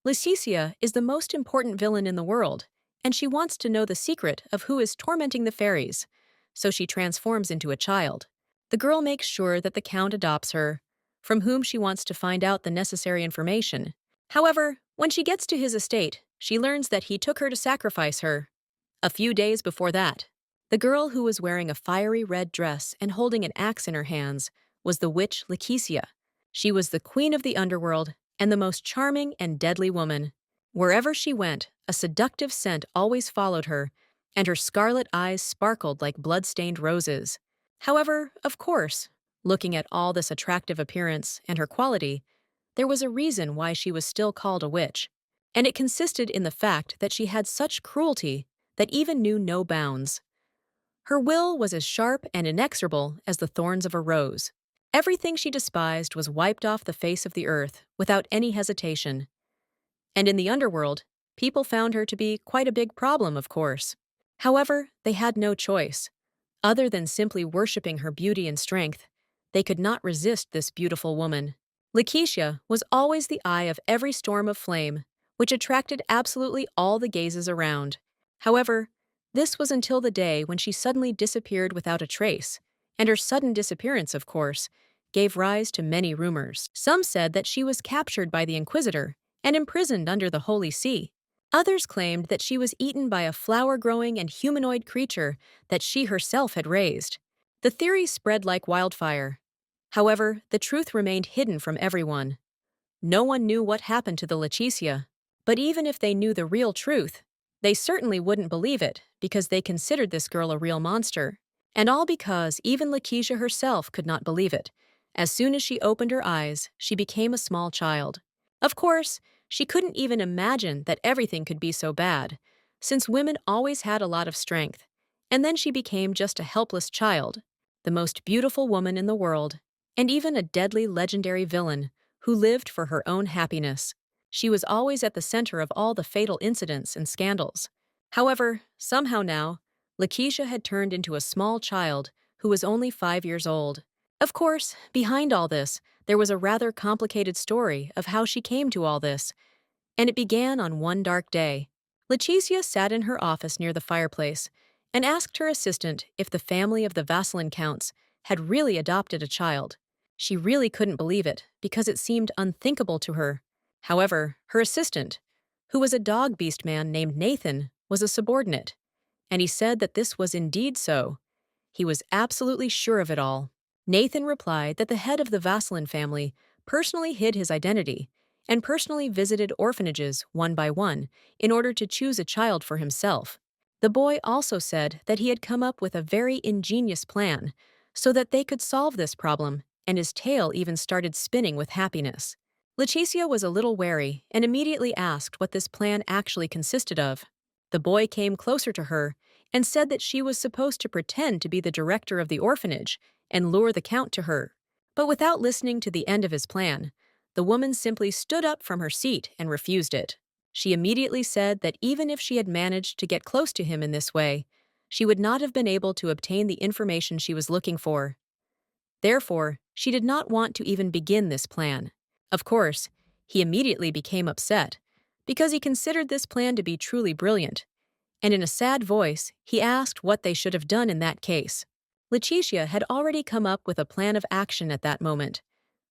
Leticia is the most important villain in the world, and she wants to know the secret of who is tormenting the fairies, so she transforms into a child. The girl makes sure that the Count adopts her, from whom she wants to find out the necessary information. However, when she gets to his estate, she learns that he took her to sacrifice her. A few days before that, the girl who was wearing a fiery red dress and holding an axe in her hands was the witch Laetitia. She was the queen of the underworld and the most charming and deadly woman. Wherever she went, a seductive scent always followed her, and her scarlet eyes sparkled like blood-stained roses. However, of course, looking at all this attractive appearance and her quality, there was a reason why she was still called a witch, and it consisted in the fact that she had such cruelty that even knew no bounds. Her will was as sharp and inexorable as the thorns of a rose. Everything she despised was wiped off the face of the earth without any hesitation. And in the underworld, people found her to be quite a big problem, of course. However, they had no choice. Other than simply worshipping her beauty and strength, they could not resist this beautiful woman. Laetitia was always the eye of every storm of flame, which attracted absolutely all the gazes around. However, this was until the day when she suddenly disappeared without a trace, and her sudden disappearance, of course, gave rise to many rumors. Some said that she was captured by the Inquisitor and imprisoned under the Holy See. Others claimed that she was eaten by a flower-growing and humanoid creature that she herself had raised. The theory spread like wildfire. However, the truth remained hidden from everyone. No one knew what happened to the Laetitia, but even if they knew the real truth, they certainly wouldn't believe it because they considered this girl a real monster. And all because even Laetitia herself could not believe it. As soon as she opened her eyes, she became a small child. Of course, she couldn't even imagine that everything could be so bad, since women always had a lot of strength. And then she became just a helpless child, the most beautiful woman in the world, and even a deadly legendary villain who lived for her own happiness. She was always at the center of all the fatal incidents and scandals. However, somehow now, Laetitia had turned into a small child who was only 5 years old. Of course, behind all this, there was a rather complicated story of how she came to all this, and it began on one dark day. Laetitia sat in her office near the fireplace and asked her assistant if the family of the Vasselin counts had really adopted a child. She really couldn't believe it because it seemed unthinkable to her. However, her assistant, who was a dog-beast man named Nathan, was a subordinate, and he said that this was indeed so. He was absolutely sure of it all. Nathan replied that the head of the Vasselin family personally hid his identity and personally visited orphanages one by one in order to choose a child for himself. The boy also said that he had come up with a very ingenious plan so that they could solve this problem, and his tail even started spinning with happiness. Laetitia was a little wary and immediately asked what this plan actually consisted of. The boy came closer to her and said that she was supposed to pretend to be the director of the orphanage and lure the Count to her. But without listening to the end of his plan, the woman simply stood up from her seat and refused it. She immediately said that even if she had managed to get close to him in this way, she would not have been able to obtain the information she was looking for. Therefore, she did not want to even begin this plan. Of course, he immediately became upset, because he considered this plan to be truly brilliant, and in a sad voice, he asked what they should have done in that case. Laetitia had already come up with a plan of action at that moment,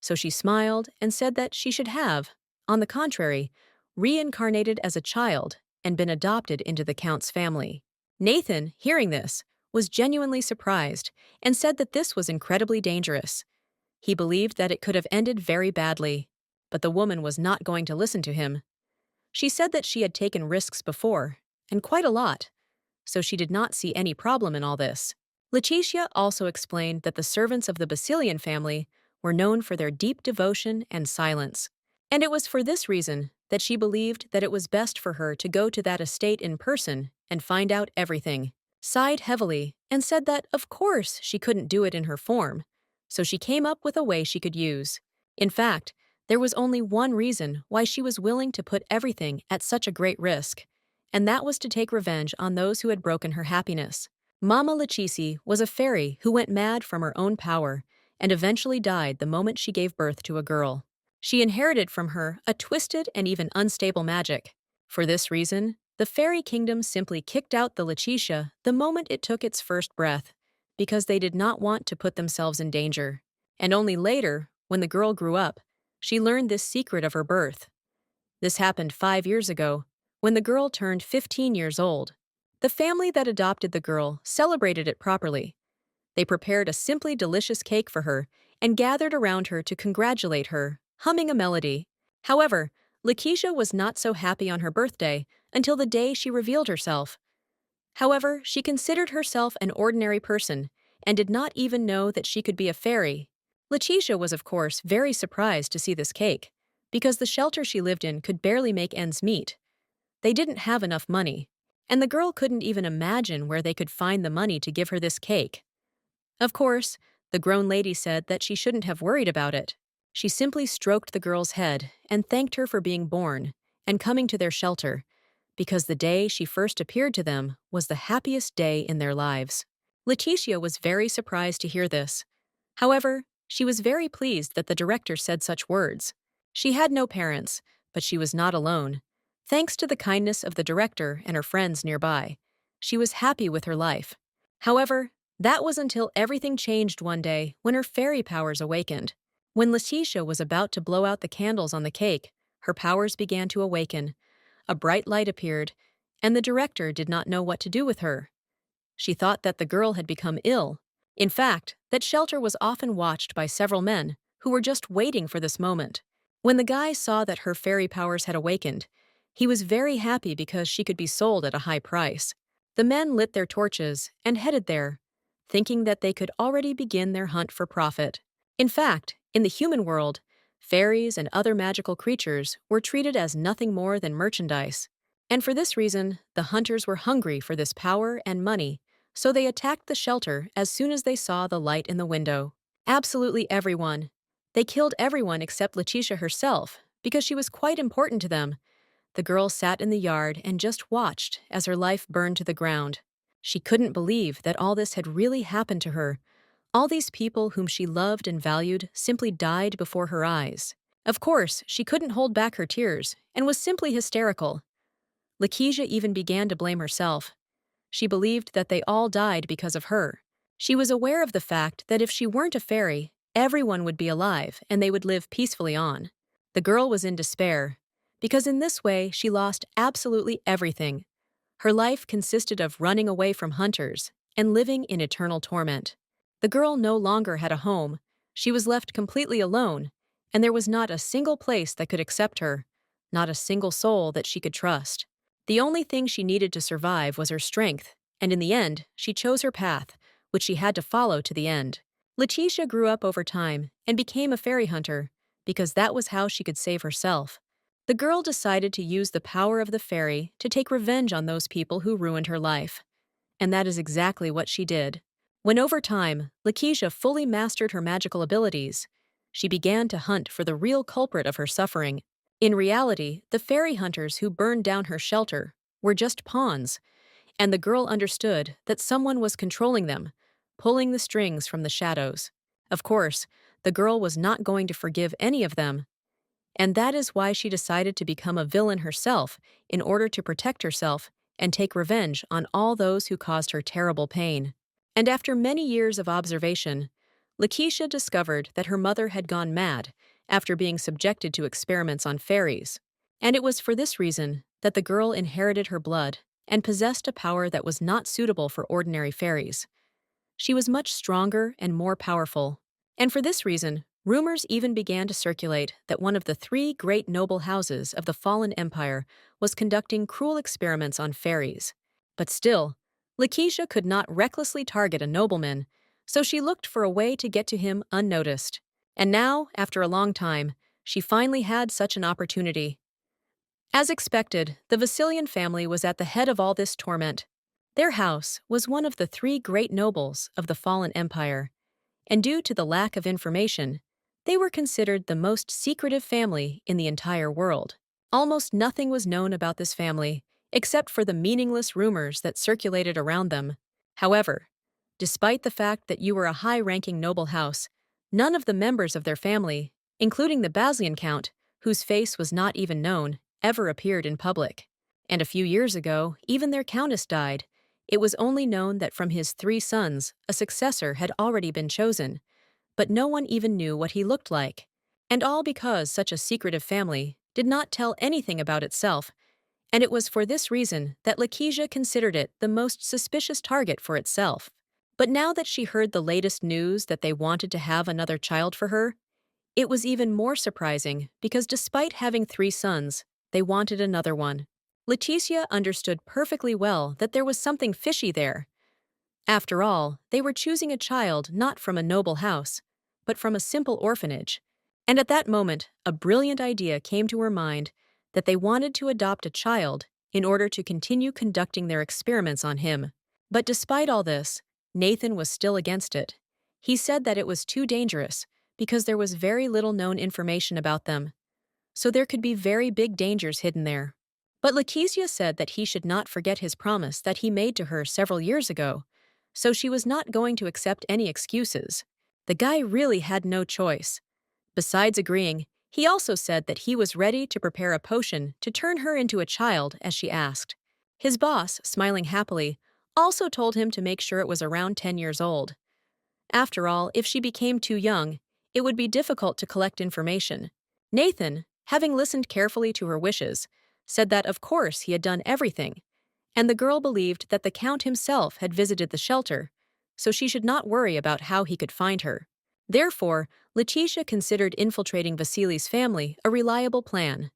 so she smiled and said that she should have, on the contrary, reincarnated as a child and been adopted into the Count's family. Nathan, hearing this, was genuinely surprised and said that this was incredibly dangerous. He believed that it could have ended very badly, but the woman was not going to listen to him. She said that she had taken risks before, and quite a lot, so she did not see any problem in all this. Laetitia also explained that the servants of the Basilian family were known for their deep devotion and silence, and it was for this reason that she believed that it was best for her to go to that estate in person and find out everything. Sighed heavily and said that, of course, she couldn't do it in her form, so she came up with a way she could use. In fact, there was only one reason why she was willing to put everything at such a great risk, and that was to take revenge on those who had broken her happiness. Mama Laetitia was a fairy who went mad from her own power and eventually died the moment she gave birth to a girl. She inherited from her a twisted and even unstable magic. For this reason, the fairy kingdom simply kicked out the Letitia the moment it took its first breath, because they did not want to put themselves in danger. And only later, when the girl grew up, she learned this secret of her birth. This happened 5 years ago, when the girl turned 15 years old. The family that adopted the girl celebrated it properly. They prepared a simply delicious cake for her and gathered around her to congratulate her, humming a melody. However, Lakeisha was not so happy on her birthday until the day she revealed herself. However, she considered herself an ordinary person and did not even know that she could be a fairy. Letitia was, of course, very surprised to see this cake, because the shelter she lived in could barely make ends meet. They didn't have enough money, and the girl couldn't even imagine where they could find the money to give her this cake. Of course, the grown lady said that she shouldn't have worried about it. She simply stroked the girl's head and thanked her for being born and coming to their shelter, because the day she first appeared to them was the happiest day in their lives. Letitia was very surprised to hear this. However, she was very pleased that the director said such words. She had no parents, but she was not alone. Thanks to the kindness of the director and her friends nearby, she was happy with her life. However, that was until everything changed one day when her fairy powers awakened. When Letitia was about to blow out the candles on the cake, her powers began to awaken. A bright light appeared, and the director did not know what to do with her. She thought that the girl had become ill. In fact, that shelter was often watched by several men who were just waiting for this moment. When the guy saw that her fairy powers had awakened, he was very happy because she could be sold at a high price. The men lit their torches and headed there, thinking that they could already begin their hunt for profit. In fact, in the human world, fairies and other magical creatures were treated as nothing more than merchandise. And for this reason, the hunters were hungry for this power and money, so they attacked the shelter as soon as they saw the light in the window. Absolutely everyone. They killed everyone except Letitia herself, because she was quite important to them. The girl sat in the yard and just watched as her life burned to the ground. She couldn't believe that all this had really happened to her. All these people whom she loved and valued simply died before her eyes. Of course, she couldn't hold back her tears and was simply hysterical. Lakeisha even began to blame herself. She believed that they all died because of her. She was aware of the fact that if she weren't a fairy, everyone would be alive and they would live peacefully on. The girl was in despair, because in this way she lost absolutely everything. Her life consisted of running away from hunters and living in eternal torment. The girl no longer had a home. She was left completely alone, and there was not a single place that could accept her, not a single soul that she could trust. The only thing she needed to survive was her strength, and in the end, she chose her path, which she had to follow to the end. Letitia grew up over time and became a fairy hunter, because that was how she could save herself. The girl decided to use the power of the fairy to take revenge on those people who ruined her life. And that is exactly what she did. When over time, Lakeisha fully mastered her magical abilities, she began to hunt for the real culprit of her suffering. In reality, the fairy hunters who burned down her shelter were just pawns, and the girl understood that someone was controlling them, pulling the strings from the shadows. Of course, the girl was not going to forgive any of them, and that is why she decided to become a villain herself in order to protect herself and take revenge on all those who caused her terrible pain. And after many years of observation, Lakeisha discovered that her mother had gone mad after being subjected to experiments on fairies. And it was for this reason that the girl inherited her blood and possessed a power that was not suitable for ordinary fairies. She was much stronger and more powerful. And for this reason, rumors even began to circulate that one of the 3 great noble houses of the fallen empire was conducting cruel experiments on fairies. But still, Lakeisha could not recklessly target a nobleman, so she looked for a way to get to him unnoticed. And now, after a long time, she finally had such an opportunity. As expected, the Vasilian family was at the head of all this torment. Their house was one of the 3 great nobles of the fallen empire, and due to the lack of information, they were considered the most secretive family in the entire world. Almost nothing was known about this family, except for the meaningless rumors that circulated around them. However, despite the fact that you were a high-ranking noble house, none of the members of their family including the Basilian Count, whose face was not even known, ever appeared in public. And a few years ago, even their countess died. It was only known that from his 3 sons, a successor had already been chosen, but no one even knew what he looked like. And all because such a secretive family did not tell anything about itself, and it was for this reason that Lakeisha considered it the most suspicious target for itself. But now that she heard the latest news that they wanted to have another child for her, it was even more surprising because despite having 3 sons, they wanted another one. Leticia understood perfectly well that there was something fishy there. After all, they were choosing a child not from a noble house, but from a simple orphanage. And at that moment, a brilliant idea came to her mind that they wanted to adopt a child in order to continue conducting their experiments on him. But despite all this, Nathan was still against it. He said that it was too dangerous because there was very little known information about them, so there could be very big dangers hidden there. But Leticia said that he should not forget his promise that he made to her several years ago, so she was not going to accept any excuses. The guy really had no choice. Besides agreeing, he also said that he was ready to prepare a potion to turn her into a child as she asked. His boss, smiling happily, also told him to make sure it was around 10 years old. After all, if she became too young, it would be difficult to collect information. Nathan, having listened carefully to her wishes, said that of course he had done everything, and the girl believed that the Count himself had visited the shelter, so she should not worry about how he could find her. Therefore, Leticia considered infiltrating Vasily's family a reliable plan.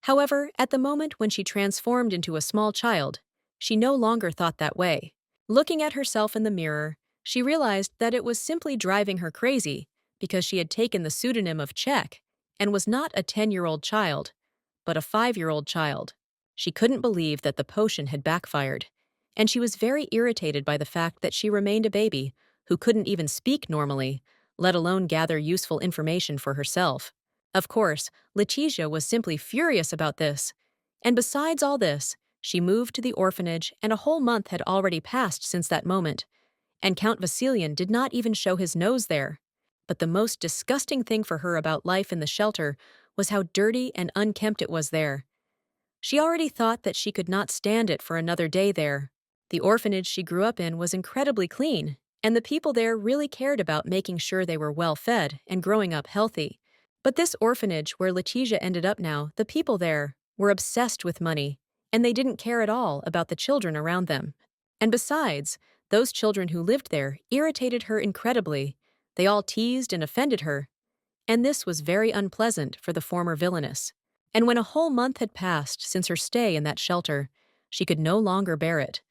However, at the moment when she transformed into a small child, she no longer thought that way. Looking at herself in the mirror, she realized that it was simply driving her crazy because she had taken the pseudonym of Czech and was not a 10-year-old child, but a 5-year-old child. She couldn't believe that the potion had backfired, and she was very irritated by the fact that she remained a baby who couldn't even speak normally, let alone gather useful information for herself. Of course, Leticia was simply furious about this. And besides all this, she moved to the orphanage and a whole month had already passed since that moment, and Count Vasilian did not even show his nose there. But the most disgusting thing for her about life in the shelter was how dirty and unkempt it was there. She already thought that she could not stand it for another day there. The orphanage she grew up in was incredibly clean, and the people there really cared about making sure they were well fed and growing up healthy. But this orphanage where Leticia ended up now, the people there were obsessed with money, and they didn't care at all about the children around them. And besides, those children who lived there irritated her incredibly. They all teased and offended her, and this was very unpleasant for the former villainess. And when a whole month had passed since her stay in that shelter, she could no longer bear it.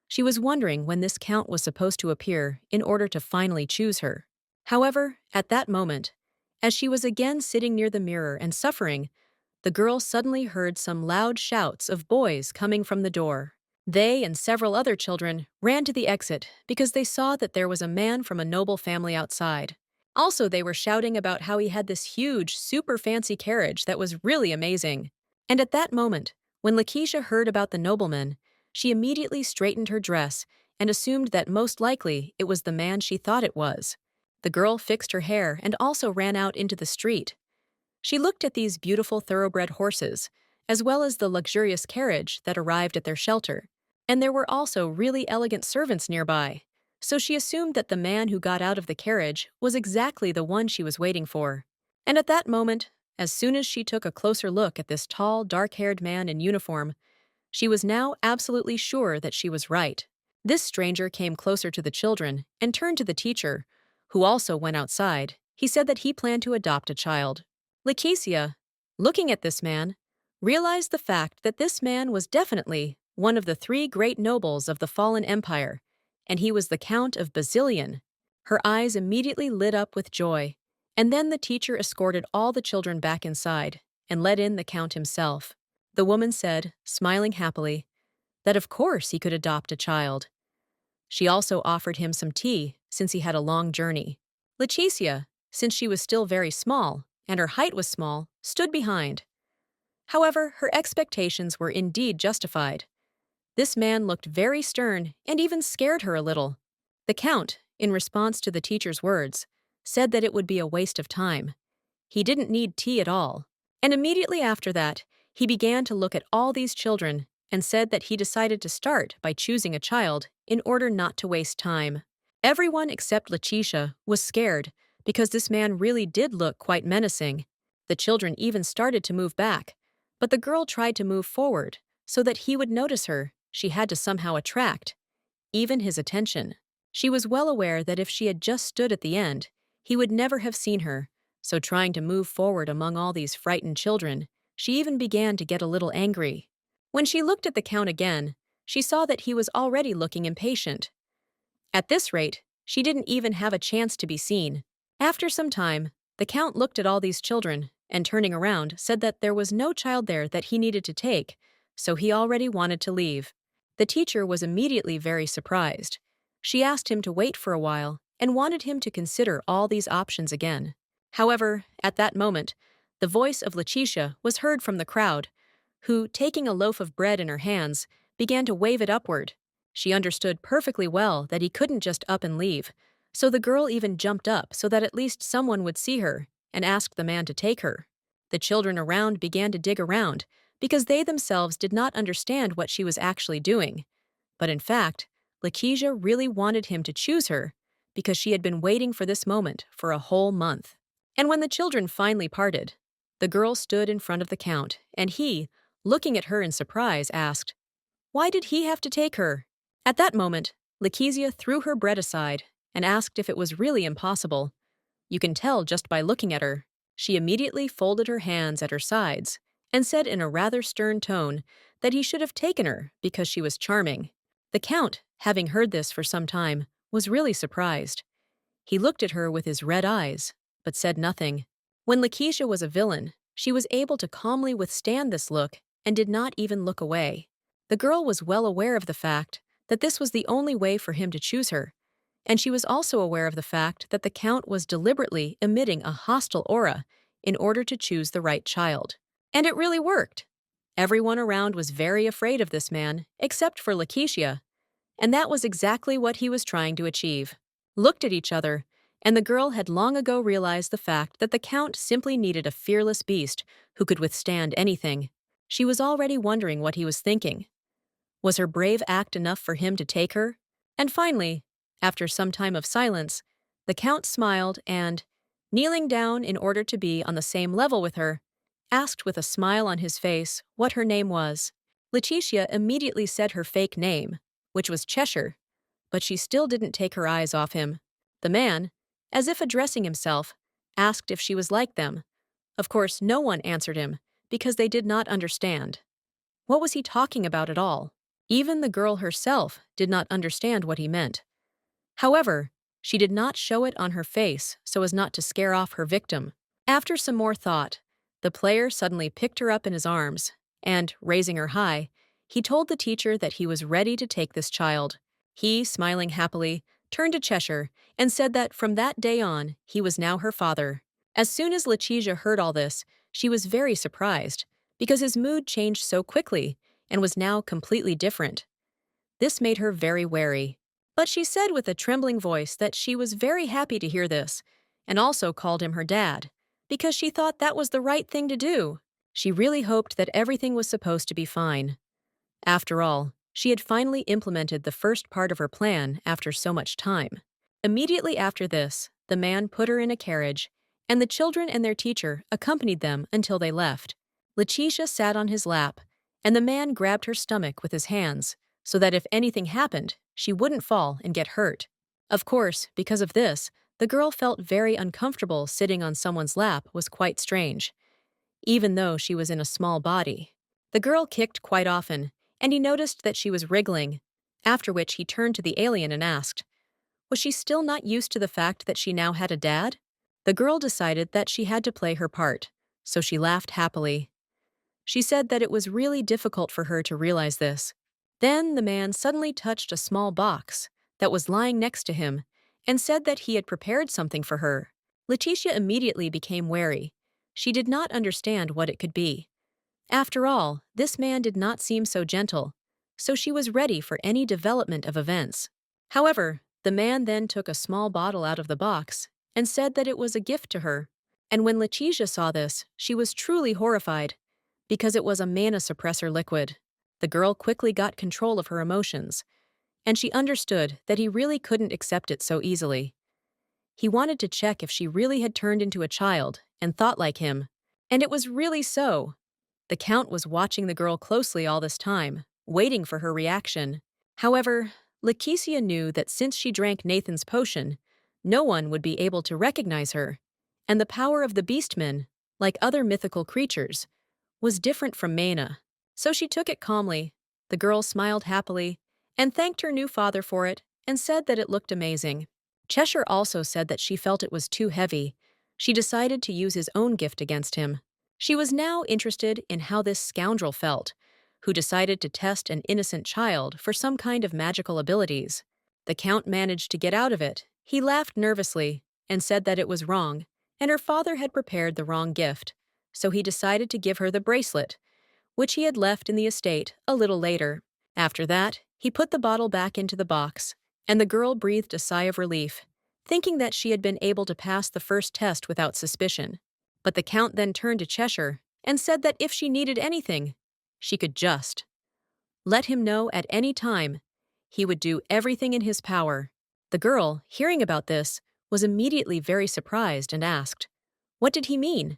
She was wondering when this count was supposed to appear in order to finally choose her. However, at that moment, as she was again sitting near the mirror and suffering, the girl suddenly heard some loud shouts of boys coming from the door. They and several other children ran to the exit because they saw that there was a man from a noble family outside. Also, they were shouting about how he had this huge, super fancy carriage that was really amazing. And at that moment, when Lakeisha heard about the nobleman, she immediately straightened her dress and assumed that most likely it was the man she thought it was. The girl fixed her hair and also ran out into the street. She looked at these beautiful thoroughbred horses, as well as the luxurious carriage that arrived at their shelter. And there were also really elegant servants nearby, so she assumed that the man who got out of the carriage was exactly the one she was waiting for. And at that moment, as soon as she took a closer look at this tall, dark-haired man in uniform, she was now absolutely sure that she was right. This stranger came closer to the children and turned to the teacher, who also went outside. He said that he planned to adopt a child. Lakeisha, looking at this man, realized the fact that this man was definitely one of the 3 great nobles of the fallen empire, and he was the Count of Basilian. Her eyes immediately lit up with joy, and then the teacher escorted all the children back inside and let in the Count himself. The woman said, smiling happily, that of course he could adopt a child. She also offered him some tea since he had a long journey. Leticia, since she was still very small and her height was small, stood behind. However, her expectations were indeed justified. This man looked very stern and even scared her a little. The Count, in response to the teacher's words, said that it would be a waste of time. He didn't need tea at all. And immediately after that, he began to look at all these children and said that he decided to start by choosing a child in order not to waste time. Everyone except Letitia was scared because this man really did look quite menacing. The children even started to move back, but the girl tried to move forward so that he would notice her. She had to somehow attract even his attention. She was well aware that if she had just stood at the end, he would never have seen her, so trying to move forward among all these frightened children, she even began to get a little angry. When she looked at the Count again, she saw that he was already looking impatient. At this rate, she didn't even have a chance to be seen. After some time, the Count looked at all these children and, turning around, said that there was no child there that he needed to take, so he already wanted to leave. The teacher was immediately very surprised. She asked him to wait for a while and wanted him to consider all these options again. However, at that moment, the voice of Letitia was heard from the crowd, who, taking a loaf of bread in her hands, began to wave it upward. She understood perfectly well that he couldn't just up and leave, so the girl even jumped up so that at least someone would see her and asked the man to take her. The children around began to dig around because they themselves did not understand what she was actually doing. But in fact, Lakeisha really wanted him to choose her because she had been waiting for this moment for a whole month. And when the children finally parted, the girl stood in front of the Count, and he, looking at her in surprise, asked, "Why did he have to take her?" At that moment, Lakeisha threw her bread aside and asked if it was really impossible. You can tell just by looking at her. She immediately folded her hands at her sides and said in a rather stern tone that he should have taken her because she was charming. The Count, having heard this for some time, was really surprised. He looked at her with his red eyes, but said nothing. When Lakeisha was a villain, she was able to calmly withstand this look and did not even look away. The girl was well aware of the fact that this was the only way for him to choose her, and she was also aware of the fact that the Count was deliberately emitting a hostile aura in order to choose the right child. And it really worked. Everyone around was very afraid of this man, except for Lakeisha, and that was exactly what he was trying to achieve. Looked at each other, and the girl had long ago realized the fact that the Count simply needed a fearless beast who could withstand anything. She was already wondering what he was thinking. Was her brave act enough for him to take her? And finally, after some time of silence, the Count smiled and, kneeling down in order to be on the same level with her, asked with a smile on his face what her name was. Letitia immediately said her fake name, which was Cheshire, but she still didn't take her eyes off him. The man, as if addressing himself, asked if she was like them. Of course, no one answered him, because they did not understand. What was he talking about at all? Even the girl herself did not understand what he meant. However, she did not show it on her face so as not to scare off her victim. After some more thought, the player suddenly picked her up in his arms, and, raising her high, he told the teacher that he was ready to take this child. He, smiling happily, turned to Cheshire and said that from that day on, he was now her father. As soon as Letitia heard all this, she was very surprised, because his mood changed so quickly and was now completely different. This made her very wary. But she said with a trembling voice that she was very happy to hear this, and also called him her dad, because she thought that was the right thing to do. She really hoped that everything was supposed to be fine. After all, she had finally implemented the first part of her plan after so much time. Immediately after this, the man put her in a carriage, and the children and their teacher accompanied them until they left. Letitia sat on his lap, and the man grabbed her stomach with his hands, so that if anything happened, she wouldn't fall and get hurt. Of course, because of this, the girl felt very uncomfortable. Sitting on someone's lap was quite strange, even though she was in a small body. The girl kicked quite often, and he noticed that she was wriggling, after which he turned to the alien and asked, was she still not used to the fact that she now had a dad? The girl decided that she had to play her part, so she laughed happily. She said that it was really difficult for her to realize this. Then the man suddenly touched a small box that was lying next to him and said that he had prepared something for her. Letitia immediately became wary. She did not understand what it could be. After all, this man did not seem so gentle, so she was ready for any development of events. However, the man then took a small bottle out of the box and said that it was a gift to her. And when Letitia saw this, she was truly horrified, because it was a mana suppressor liquid. The girl quickly got control of her emotions, and she understood that he really couldn't accept it so easily. He wanted to check if she really had turned into a child and thought like him. And it was really so. The Count was watching the girl closely all this time, waiting for her reaction. However, Lakecia knew that since she drank Nathan's potion, no one would be able to recognize her, and the power of the Beastmen, like other mythical creatures, was different from Mana. So she took it calmly. The girl smiled happily and thanked her new father for it and said that it looked amazing. Cheshire also said that she felt it was too heavy. She decided to use his own gift against him. She was now interested in how this scoundrel felt, who decided to test an innocent child for some kind of magical abilities. The Count managed to get out of it. He laughed nervously and said that it was wrong, and her father had prepared the wrong gift, so he decided to give her the bracelet, which he had left in the estate a little later. After that, he put the bottle back into the box, and the girl breathed a sigh of relief, thinking that she had been able to pass the first test without suspicion. But the Count then turned to Cheshire and said that if she needed anything, she could just let him know at any time. He would do everything in his power. The girl, hearing about this, was immediately very surprised and asked, "What did he mean?"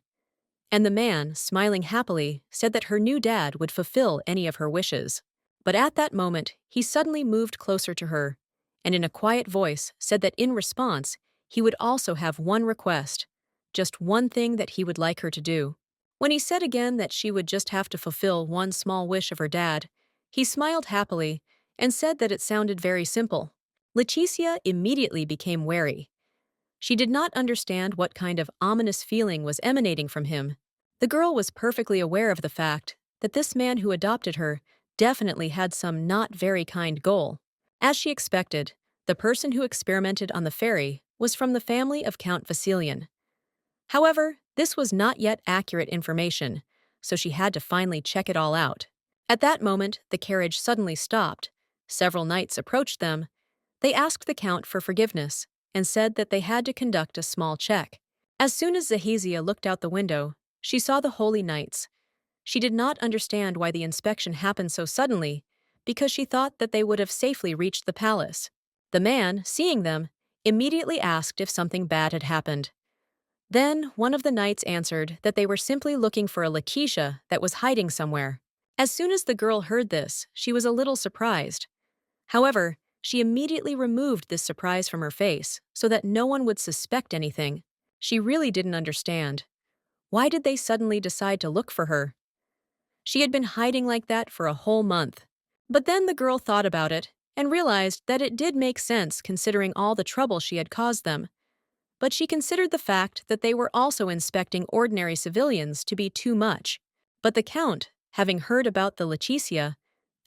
And the man, smiling happily, said that her new dad would fulfill any of her wishes. But at that moment, he suddenly moved closer to her, and in a quiet voice said that in response, he would also have one request, just one thing that he would like her to do. When he said again that she would just have to fulfill one small wish of her dad, he smiled happily and said that it sounded very simple. Leticia immediately became wary. She did not understand what kind of ominous feeling was emanating from him. The girl was perfectly aware of the fact that this man who adopted her definitely had some not very kind goal. As she expected, the person who experimented on the fairy was from the family of Count Vasilian. However, this was not yet accurate information, so she had to finally check it all out. At that moment, the carriage suddenly stopped. Several knights approached them. They asked the Count for forgiveness and said that they had to conduct a small check. As soon as Zahizia looked out the window, she saw the holy knights. She did not understand why the inspection happened so suddenly, because she thought that they would have safely reached the palace. The man, seeing them, immediately asked if something bad had happened. Then one of the knights answered that they were simply looking for a Lakecia that was hiding somewhere. As soon as the girl heard this, she was a little surprised. However, she immediately removed this surprise from her face so that no one would suspect anything. She really didn't understand. Why did they suddenly decide to look for her? She had been hiding like that for a whole month. But then the girl thought about it and realized that it did make sense considering all the trouble she had caused them. But she considered the fact that they were also inspecting ordinary civilians to be too much. But the Count, having heard about the Lakecia,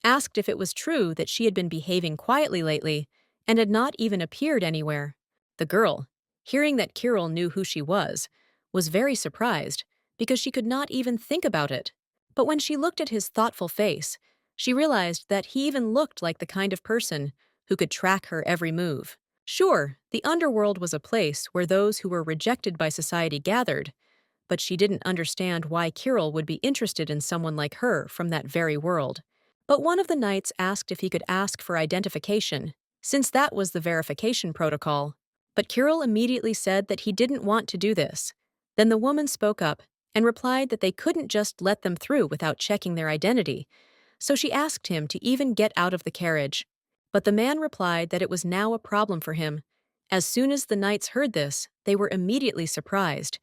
asked if it was true that she had been behaving quietly lately and had not even appeared anywhere. The girl, hearing that Kirill knew who she was very surprised because she could not even think about it. But when she looked at his thoughtful face, she realized that he even looked like the kind of person who could track her every move. Sure, the underworld was a place where those who were rejected by society gathered, but she didn't understand why Kirill would be interested in someone like her from that very world. But one of the knights asked if he could ask for identification, since that was the verification protocol. But Kirill immediately said that he didn't want to do this. Then the woman spoke up and replied that they couldn't just let them through without checking their identity, so she asked him to even get out of the carriage. But the man replied that it was now a problem for him. As soon as the knights heard this, they were immediately surprised,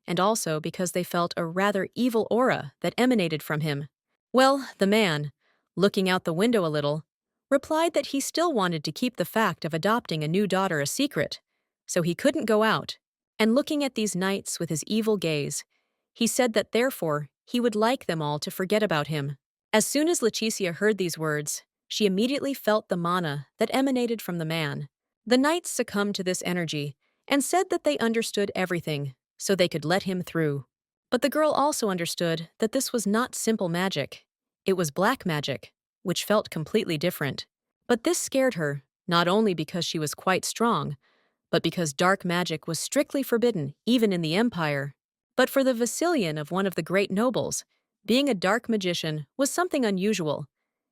and also because they felt a rather evil aura that emanated from him. Well, the man, looking out the window a little, replied that he still wanted to keep the fact of adopting a new daughter a secret, so he couldn't go out. And looking at these knights with his evil gaze, he said that therefore he would like them all to forget about him. As soon as Lakecia heard these words, she immediately felt the mana that emanated from the man. The knights succumbed to this energy and said that they understood everything, so they could let him through. But the girl also understood that this was not simple magic. It was black magic, which felt completely different. But this scared her, not only because she was quite strong, but because dark magic was strictly forbidden even in the Empire. But for the Vasilian of one of the great nobles, being a dark magician was something unusual,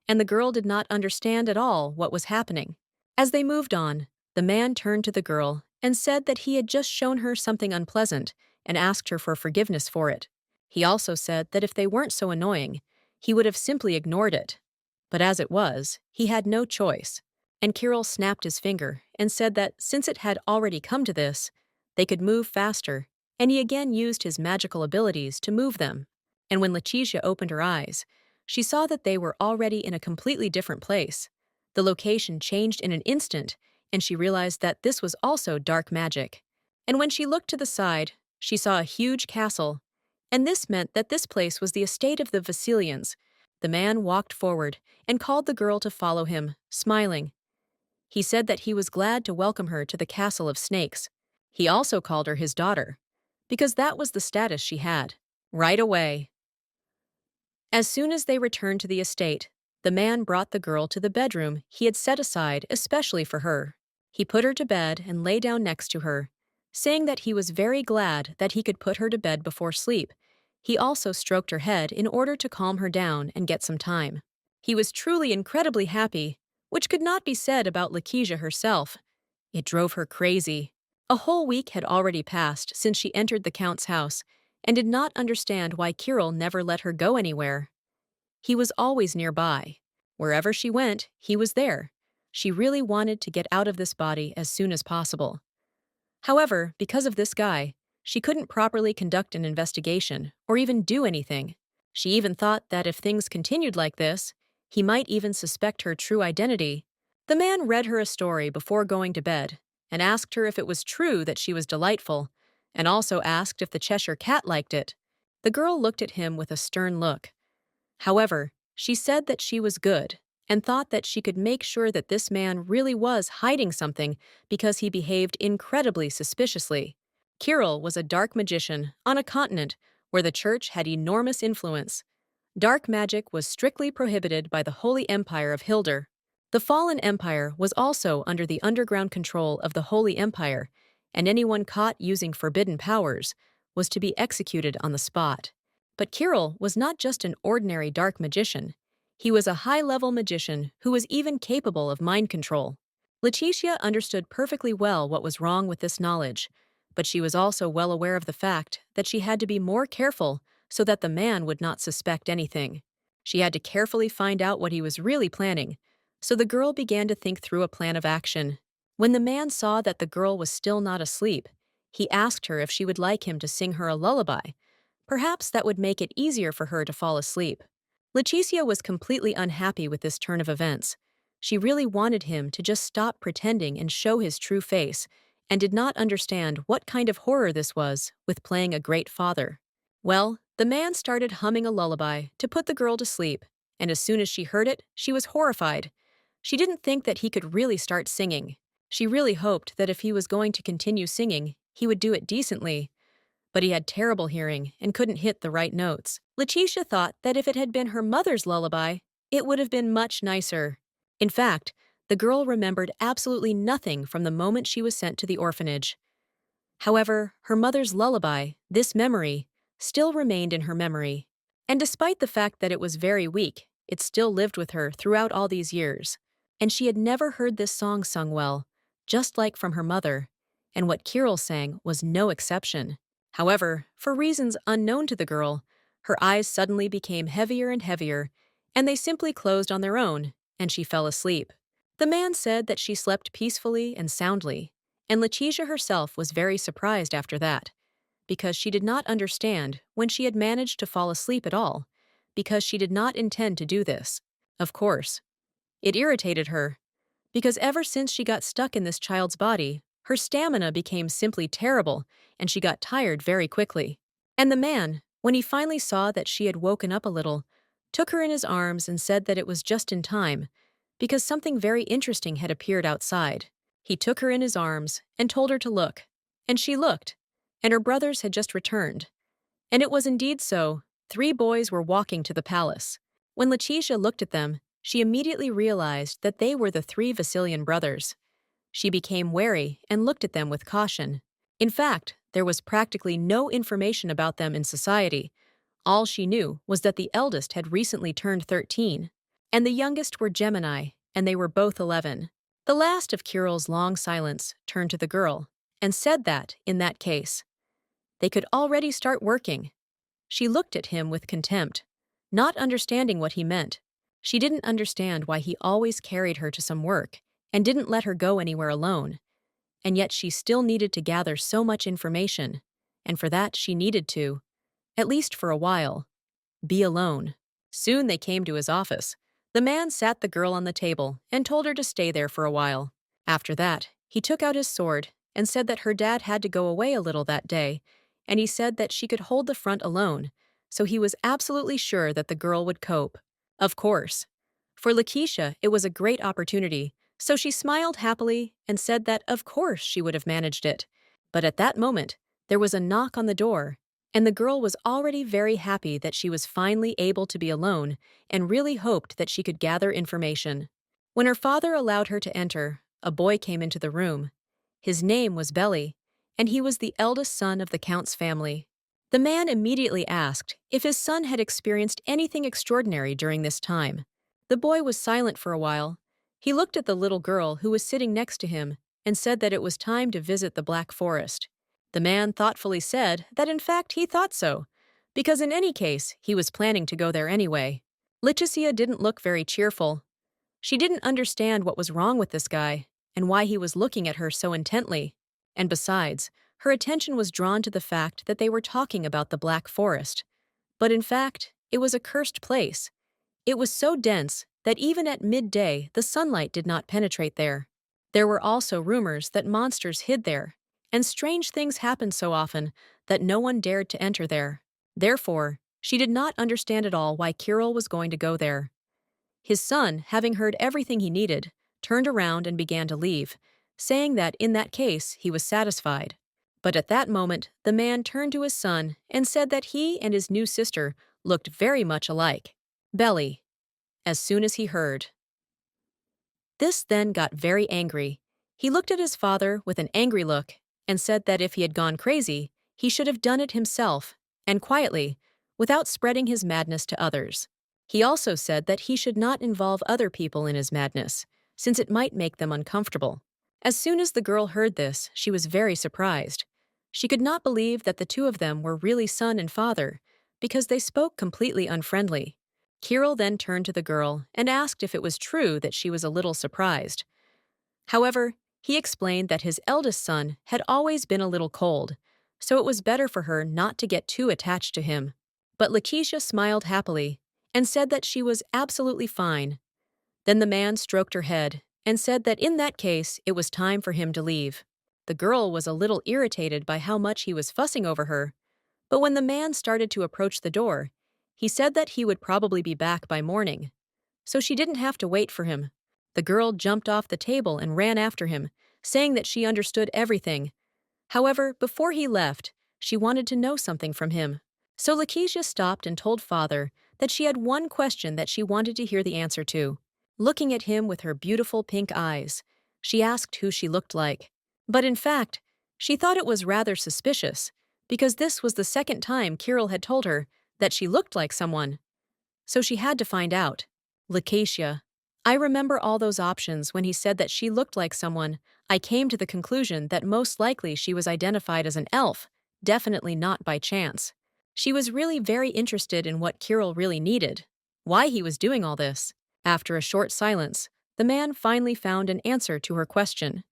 and the girl did not understand at all what was happening. As they moved on, the man turned to the girl and said that he had just shown her something unpleasant and asked her for forgiveness for it. He also said that if they weren't so annoying, he would have simply ignored it. But as it was, he had no choice, and Kirill snapped his finger and said that since it had already come to this, they could move faster, and he again used his magical abilities to move them. And when Letitia opened her eyes, she saw that they were already in a completely different place. The location changed in an instant, and she realized that this was also dark magic. And when she looked to the side, she saw a huge castle, and this meant that this place was the estate of the Vasilians. The man walked forward and called the girl to follow him, smiling. He said that he was glad to welcome her to the castle of snakes. He also called her his daughter, because that was the status she had. Right away. As soon as they returned to the estate, the man brought the girl to the bedroom he had set aside especially for her. He put her to bed and lay down next to her, saying that he was very glad that he could put her to bed before sleep. He also stroked her head in order to calm her down and get some time. He was truly incredibly happy, which could not be said about Lakeisha herself. It drove her crazy. A whole week had already passed since she entered the Count's house and did not understand why Kirill never let her go anywhere. He was always nearby. Wherever she went, he was there. She really wanted to get out of this body as soon as possible. However, because of this guy, she couldn't properly conduct an investigation or even do anything. She even thought that if things continued like this, he might even suspect her true identity. The man read her a story before going to bed and asked her if it was true that she was delightful, and also asked if the Cheshire Cat liked it. The girl looked at him with a stern look. However, she said that she was good and thought that she could make sure that this man really was hiding something because he behaved incredibly suspiciously. Kirill was a dark magician on a continent where the church had enormous influence. Dark magic was strictly prohibited by the Holy Empire of Hildur. The fallen empire was also under the underground control of the Holy Empire, and anyone caught using forbidden powers was to be executed on the spot. But Kirill was not just an ordinary dark magician. He was a high-level magician who was even capable of mind control. Letitia understood perfectly well what was wrong with this knowledge, but she was also well aware of the fact that she had to be more careful so that the man would not suspect anything. She had to carefully find out what he was really planning, so the girl began to think through a plan of action. When the man saw that the girl was still not asleep, he asked her if she would like him to sing her a lullaby. Perhaps that would make it easier for her to fall asleep. Leticia was completely unhappy with this turn of events. She really wanted him to just stop pretending and show his true face, and did not understand what kind of horror this was with playing a great father. Well, the man started humming a lullaby to put the girl to sleep, and as soon as she heard it, she was horrified. She didn't think that he could really start singing. She really hoped that if he was going to continue singing, he would do it decently. But he had terrible hearing and couldn't hit the right notes. Letitia thought that if it had been her mother's lullaby, it would have been much nicer. In fact, the girl remembered absolutely nothing from the moment she was sent to the orphanage. However, her mother's lullaby, this memory, still remained in her memory. And despite the fact that it was very weak, it still lived with her throughout all these years. And she had never heard this song sung well, just like from her mother, and what Kirill sang was no exception. However, for reasons unknown to the girl, her eyes suddenly became heavier and heavier, and they simply closed on their own, and she fell asleep. The man said that she slept peacefully and soundly, and Letitia herself was very surprised after that, because she did not understand when she had managed to fall asleep at all, because she did not intend to do this. Of course, it irritated her, because ever since she got stuck in this child's body, her stamina became simply terrible, and she got tired very quickly. And the man, when he finally saw that she had woken up a little, took her in his arms and said that it was just in time, because something very interesting had appeared outside. He took her in his arms and told her to look, and she looked, and her brothers had just returned. And it was indeed so. 3 boys were walking to the palace. When Letitia looked at them, she immediately realized that they were the 3 Vasilian brothers. She became wary and looked at them with caution. In fact, there was practically no information about them in society. All she knew was that the eldest had recently turned 13, and the youngest were Gemini, and they were both 11. The last of Kirill's long silence turned to the girl and said that, in that case, they could already start working. She looked at him with contempt, not understanding what he meant. She didn't understand why he always carried her to some work and didn't let her go anywhere alone. And yet she still needed to gather so much information, and for that she needed to, at least for a while, be alone. Soon they came to his office. The man sat the girl on the table and told her to stay there for a while. After that, he took out his sword and said that her dad had to go away a little that day, and he said that she could hold the front alone, so he was absolutely sure that the girl would cope. Of course. For Lakeisha, it was a great opportunity, so she smiled happily and said that of course she would have managed it. But at that moment, there was a knock on the door, and the girl was already very happy that she was finally able to be alone and really hoped that she could gather information. When her father allowed her to enter, a boy came into the room. His name was Belly, and he was the eldest son of the Count's family. The man immediately asked if his son had experienced anything extraordinary during this time. The boy was silent for a while. He looked at the little girl who was sitting next to him and said that it was time to visit the Black Forest. The man thoughtfully said that in fact he thought so, because in any case he was planning to go there anyway. Leticia didn't look very cheerful. She didn't understand what was wrong with this guy and why he was looking at her so intently. And besides, her attention was drawn to the fact that they were talking about the Black Forest. But in fact, it was a cursed place. It was so dense that even at midday the sunlight did not penetrate there. There were also rumors that monsters hid there, and strange things happened so often that no one dared to enter there. Therefore, she did not understand at all why Kirill was going to go there. His son, having heard everything he needed, turned around and began to leave, saying that in that case he was satisfied. But at that moment, the man turned to his son and said that he and his new sister looked very much alike. Belly. As soon as he heard this, then got very angry. He looked at his father with an angry look and said that if he had gone crazy, he should have done it himself, and quietly, without spreading his madness to others. He also said that he should not involve other people in his madness, since it might make them uncomfortable. As soon as the girl heard this, she was very surprised. She could not believe that the two of them were really son and father, because they spoke completely unfriendly. Kirill then turned to the girl and asked if it was true that she was a little surprised. However, he explained that his eldest son had always been a little cold, so it was better for her not to get too attached to him. But Lakeisha smiled happily and said that she was absolutely fine. Then the man stroked her head and said that in that case it was time for him to leave. The girl was a little irritated by how much he was fussing over her, but when the man started to approach the door, he said that he would probably be back by morning, so she didn't have to wait for him. The girl jumped off the table and ran after him, saying that she understood everything. However, before he left, she wanted to know something from him. So Lakeisha stopped and told father that she had one question that she wanted to hear the answer to. Looking at him with her beautiful pink eyes, she asked who she looked like. But in fact, she thought it was rather suspicious, because this was the second time Kirill had told her that she looked like someone. So she had to find out. Lakeisha. I remember all those options when he said that she looked like someone. I came to the conclusion that most likely she was identified as an elf, definitely not by chance. She was really very interested in what Kirill really needed, why he was doing all this. After a short silence, the man finally found an answer to her question.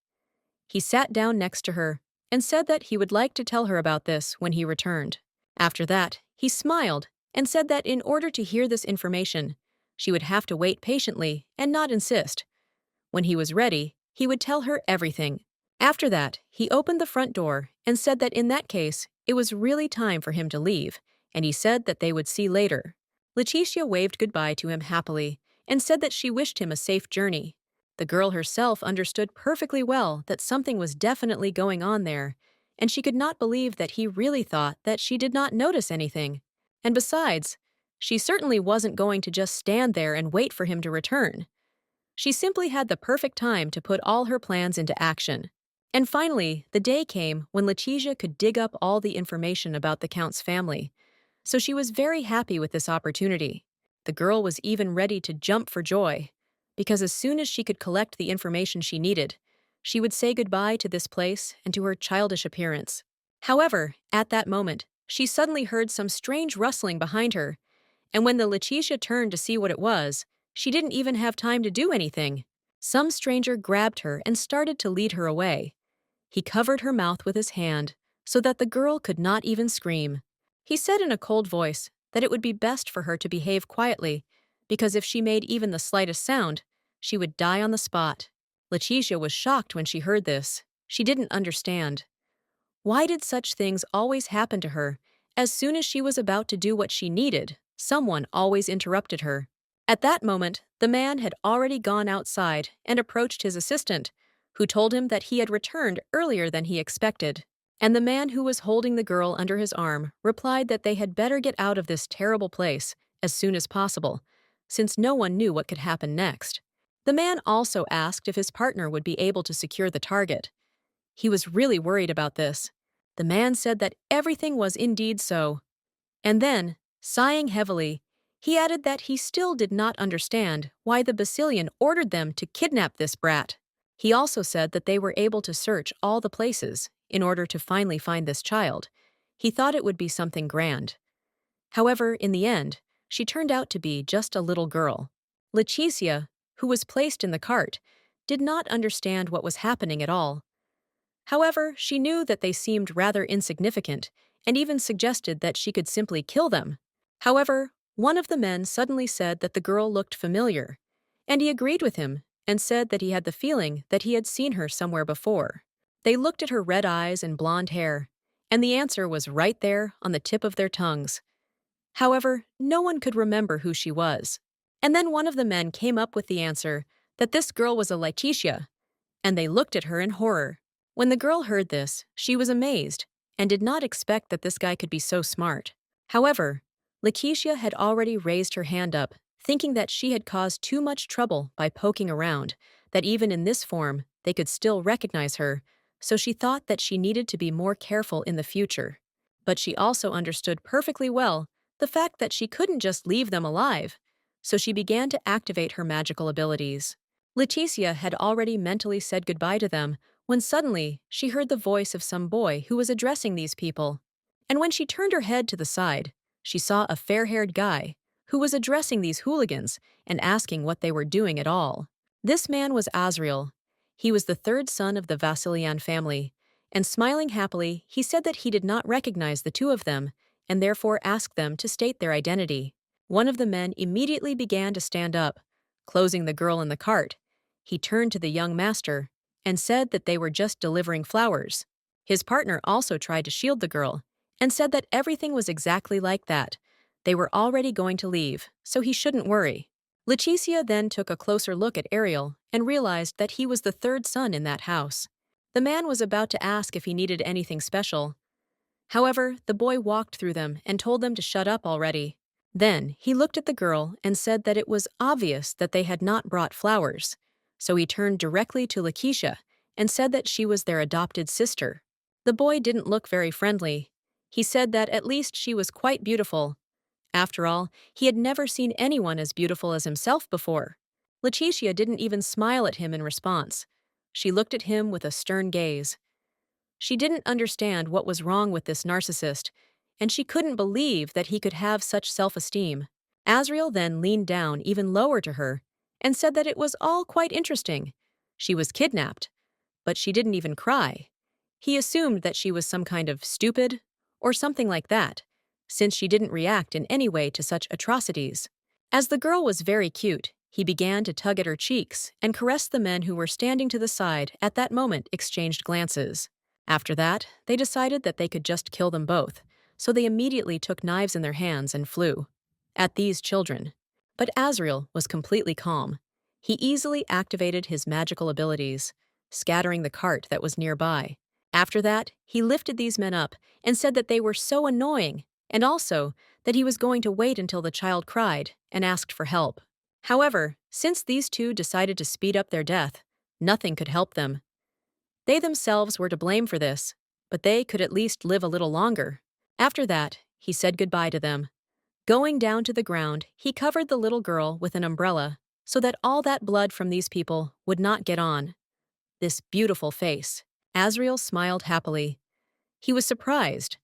He sat down next to her and said that he would like to tell her about this when he returned. After that, he smiled and said that in order to hear this information, she would have to wait patiently and not insist. When he was ready, he would tell her everything. After that, he opened the front door and said that in that case, it was really time for him to leave, and he said that they would see later. Leticia waved goodbye to him happily and said that she wished him a safe journey. The girl herself understood perfectly well that something was definitely going on there, and she could not believe that he really thought that she did not notice anything. And besides, she certainly wasn't going to just stand there and wait for him to return. She simply had the perfect time to put all her plans into action. And finally, the day came when Letitia could dig up all the information about the Count's family, so she was very happy with this opportunity. The girl was even ready to jump for joy, because as soon as she could collect the information she needed, she would say goodbye to this place and to her childish appearance. However, at that moment, she suddenly heard some strange rustling behind her, and when the Letitia turned to see what it was, she didn't even have time to do anything. Some stranger grabbed her and started to lead her away. He covered her mouth with his hand so that the girl could not even scream. He said in a cold voice that it would be best for her to behave quietly, because if she made even the slightest sound, she would die on the spot. Letitia was shocked when she heard this. She didn't understand. Why did such things always happen to her? As soon as she was about to do what she needed, someone always interrupted her. At that moment, the man had already gone outside and approached his assistant, who told him that he had returned earlier than he expected. And the man who was holding the girl under his arm replied that they had better get out of this terrible place as soon as possible, since no one knew what could happen next. The man also asked if his partner would be able to secure the target. He was really worried about this. The man said that everything was indeed so. And then, sighing heavily, he added that he still did not understand why the Basilian ordered them to kidnap this brat. He also said that they were able to search all the places in order to finally find this child. He thought it would be something grand. However, in the end, she turned out to be just a little girl. Letitia, who was placed in the cart, did not understand what was happening at all. However, she knew that they seemed rather insignificant and even suggested that she could simply kill them. However, one of the men suddenly said that the girl looked familiar, and he agreed with him and said that he had the feeling that he had seen her somewhere before. They looked at her red eyes and blonde hair, and the answer was right there on the tip of their tongues. However, no one could remember who she was. And then one of the men came up with the answer that this girl was a Letitia, and they looked at her in horror. When the girl heard this, she was amazed and did not expect that this guy could be so smart. However, Letitia had already raised her hand up, thinking that she had caused too much trouble by poking around, that even in this form, they could still recognize her, so she thought that she needed to be more careful in the future. But she also understood perfectly well the fact that she couldn't just leave them alive, so she began to activate her magical abilities. Letitia had already mentally said goodbye to them when suddenly she heard the voice of some boy who was addressing these people. And when she turned her head to the side, she saw a fair-haired guy who was addressing these hooligans and asking what they were doing at all. This man was Azriel. He was the third son of the Vasilian family, and smiling happily, he said that he did not recognize the two of them and therefore asked them to state their identity. One of the men immediately began to stand up, closing the girl in the cart. He turned to the young master and said that they were just delivering flowers. His partner also tried to shield the girl and said that everything was exactly like that. They were already going to leave, so he shouldn't worry. Letitia then took a closer look at Ariel and realized that he was the third son in that house. The man was about to ask if he needed anything special. However, the boy walked through them and told them to shut up already. Then he looked at the girl and said that it was obvious that they had not brought flowers, so he turned directly to Lakeisha and said that she was their adopted sister. The boy didn't look very friendly. He said that at least she was quite beautiful. After all, he had never seen anyone as beautiful as himself before. Letitia didn't even smile at him in response. She looked at him with a stern gaze. She didn't understand what was wrong with this narcissist, and she couldn't believe that he could have such self-esteem. Azriel then leaned down even lower to her and said that it was all quite interesting. She was kidnapped, but she didn't even cry. He assumed that she was some kind of stupid or something like that, since she didn't react in any way to such atrocities. As the girl was very cute, he began to tug at her cheeks and caress the men who were standing to the side at that moment exchanged glances. After that, they decided that they could just kill them both, so they immediately took knives in their hands and flew at these children. But Azriel was completely calm. He easily activated his magical abilities, scattering the cart that was nearby. After that, he lifted these men up and said that they were so annoying, and also that he was going to wait until the child cried and asked for help. However, since these two decided to speed up their death, nothing could help them. They themselves were to blame for this, but they could at least live a little longer. After that, he said goodbye to them. Going down to the ground, he covered the little girl with an umbrella so that all that blood from these people would not get on this beautiful face. Azriel smiled happily. He was surprised.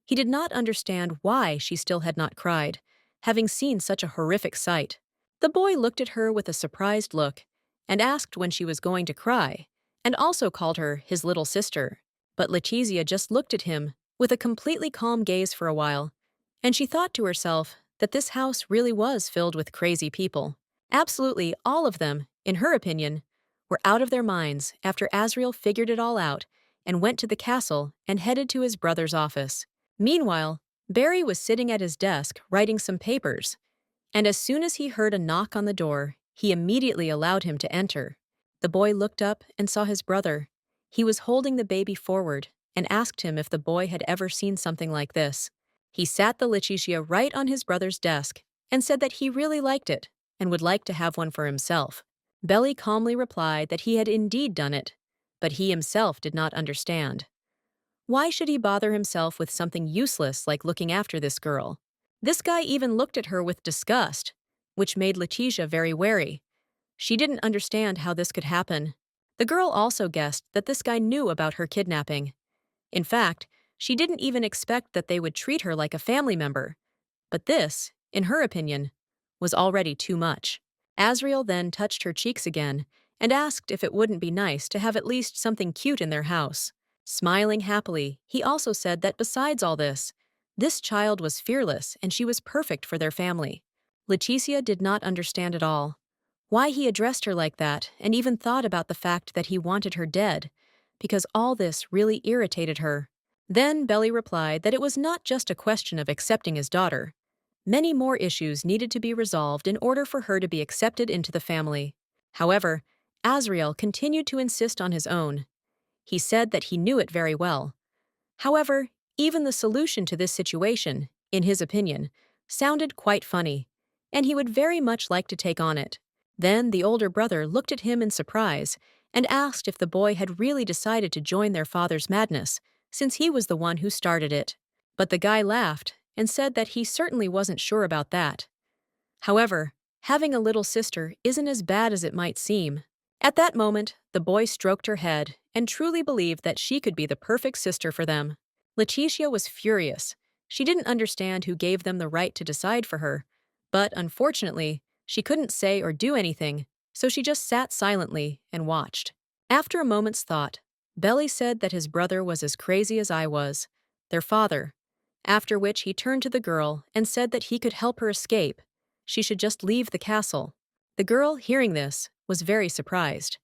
He did not understand why she still had not cried, having seen such a horrific sight. The boy looked at her with a surprised look and asked when she was going to cry, and also called her his little sister. But Letizia just looked at him with a completely calm gaze for a while, and she thought to herself that this house really was filled with crazy people. Absolutely all of them, in her opinion, were out of their minds after Azriel figured it all out and went to the castle and headed to his brother's office. Meanwhile, Barry was sitting at his desk writing some papers, and as soon as he heard a knock on the door, he immediately allowed him to enter. The boy looked up and saw his brother. He was holding the baby forward and asked him if the boy had ever seen something like this. He sat the Letitia right on his brother's desk and said that he really liked it and would like to have one for himself. Belly calmly replied that he had indeed done it, but he himself did not understand. Why should he bother himself with something useless like looking after this girl? This guy even looked at her with disgust, which made Letitia very wary. She didn't understand how this could happen. The girl also guessed that this guy knew about her kidnapping. In fact, she didn't even expect that they would treat her like a family member. But this, in her opinion, was already too much. Azriel then touched her cheeks again and asked if it wouldn't be nice to have at least something cute in their house. Smiling happily, he also said that besides all this child was fearless and she was perfect for their family. Leticia did not understand at all why he addressed her like that and even thought about the fact that he wanted her dead, because all this really irritated her. Then Belly replied that it was not just a question of accepting his daughter. Many more issues needed to be resolved in order for her to be accepted into the family. However, Azriel continued to insist on his own. He said that he knew it very well. However, even the solution to this situation, in his opinion, sounded quite funny, and he would very much like to take on it. Then the older brother looked at him in surprise and asked if the boy had really decided to join their father's madness, since he was the one who started it. But the guy laughed and said that he certainly wasn't sure about that. However, having a little sister isn't as bad as it might seem. At that moment, the boy stroked her head and truly believed that she could be the perfect sister for them. Letitia was furious. She didn't understand who gave them the right to decide for her, but unfortunately, she couldn't say or do anything, so she just sat silently and watched. After a moment's thought, Belly said that his brother was as crazy as I was, their father, after which he turned to the girl and said that he could help her escape. She should just leave the castle. The girl, hearing this, was very surprised,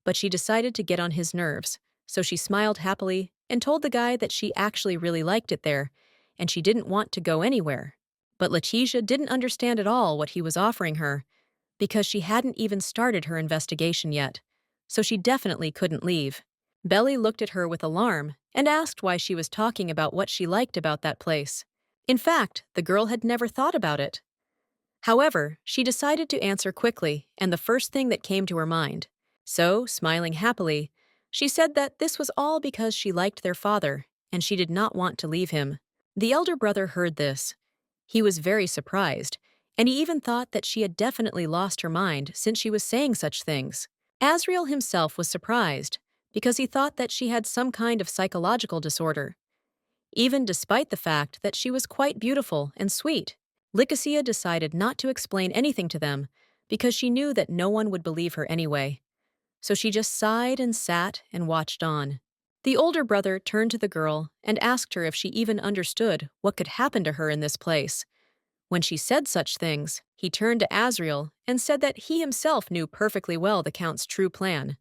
but she decided to get on his nerves, so she smiled happily and told the guy that she actually really liked it there, and she didn't want to go anywhere. But Letitia didn't understand at all what he was offering her, because she hadn't even started her investigation yet, so she definitely couldn't leave. Belly looked at her with alarm and asked why she was talking about what she liked about that place. In fact, the girl had never thought about it. However, she decided to answer quickly and the first thing that came to her mind. So, smiling happily, she said that this was all because she liked their father and she did not want to leave him. The elder brother heard this. He was very surprised, and he even thought that she had definitely lost her mind since she was saying such things. Azriel himself was surprised because he thought that she had some kind of psychological disorder, even despite the fact that she was quite beautiful and sweet. Lycosia decided not to explain anything to them because she knew that no one would believe her anyway. So she just sighed and sat and watched on. The older brother turned to the girl and asked her if she even understood what could happen to her in this place. When she said such things, he turned to Azriel and said that he himself knew perfectly well the Count's true plan.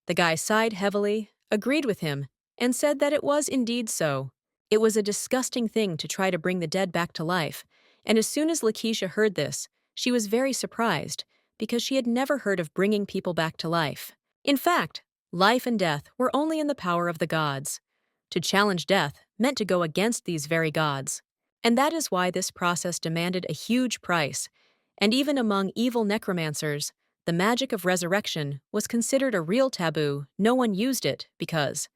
The guy sighed heavily, agreed with him, and said that it was indeed so. It was a disgusting thing to try to bring the dead back to life, and as soon as Lakeisha heard this, she was very surprised because she had never heard of bringing people back to life. In fact, life and death were only in the power of the gods. To challenge death meant to go against these very gods. And that is why this process demanded a huge price, and even among evil necromancers, the magic of resurrection was considered a real taboo. No one used it because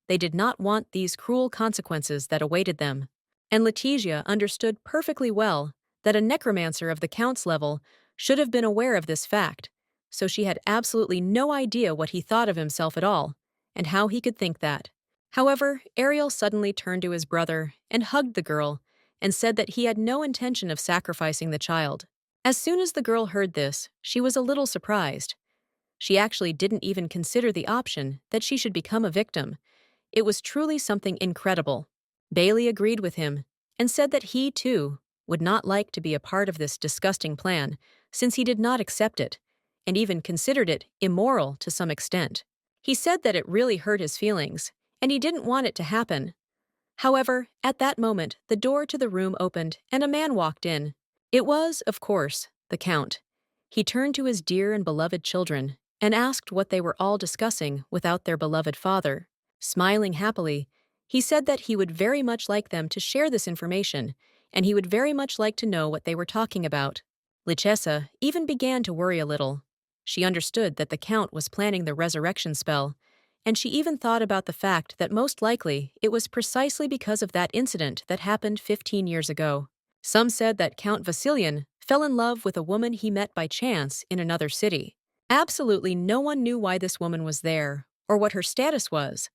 they did not want these cruel consequences that awaited them. And Letizia understood perfectly well that a necromancer of the Count's level should have been aware of this fact, so she had absolutely no idea what he thought of himself at all, and how he could think that. However, Ariel suddenly turned to his brother and hugged the girl and said that he had no intention of sacrificing the child. As soon as the girl heard this, she was a little surprised. She actually didn't even consider the option that she should become a victim. It was truly something incredible. Bailey agreed with him and said that he, too, would not like to be a part of this disgusting plan since he did not accept it, and even considered it immoral to some extent. He said that it really hurt his feelings, and he didn't want it to happen. However, at that moment, the door to the room opened and a man walked in. It was, of course, the Count. He turned to his dear and beloved children and asked what they were all discussing without their beloved father. Smiling happily, he said that he would very much like them to share this information, and he would very much like to know what they were talking about. Lichessa even began to worry a little. She understood that the Count was planning the resurrection spell, and she even thought about the fact that most likely it was precisely because of that incident that happened 15 years ago. Some said that Count Vasilian fell in love with a woman he met by chance in another city. Absolutely no one knew why this woman was there, or what her status was,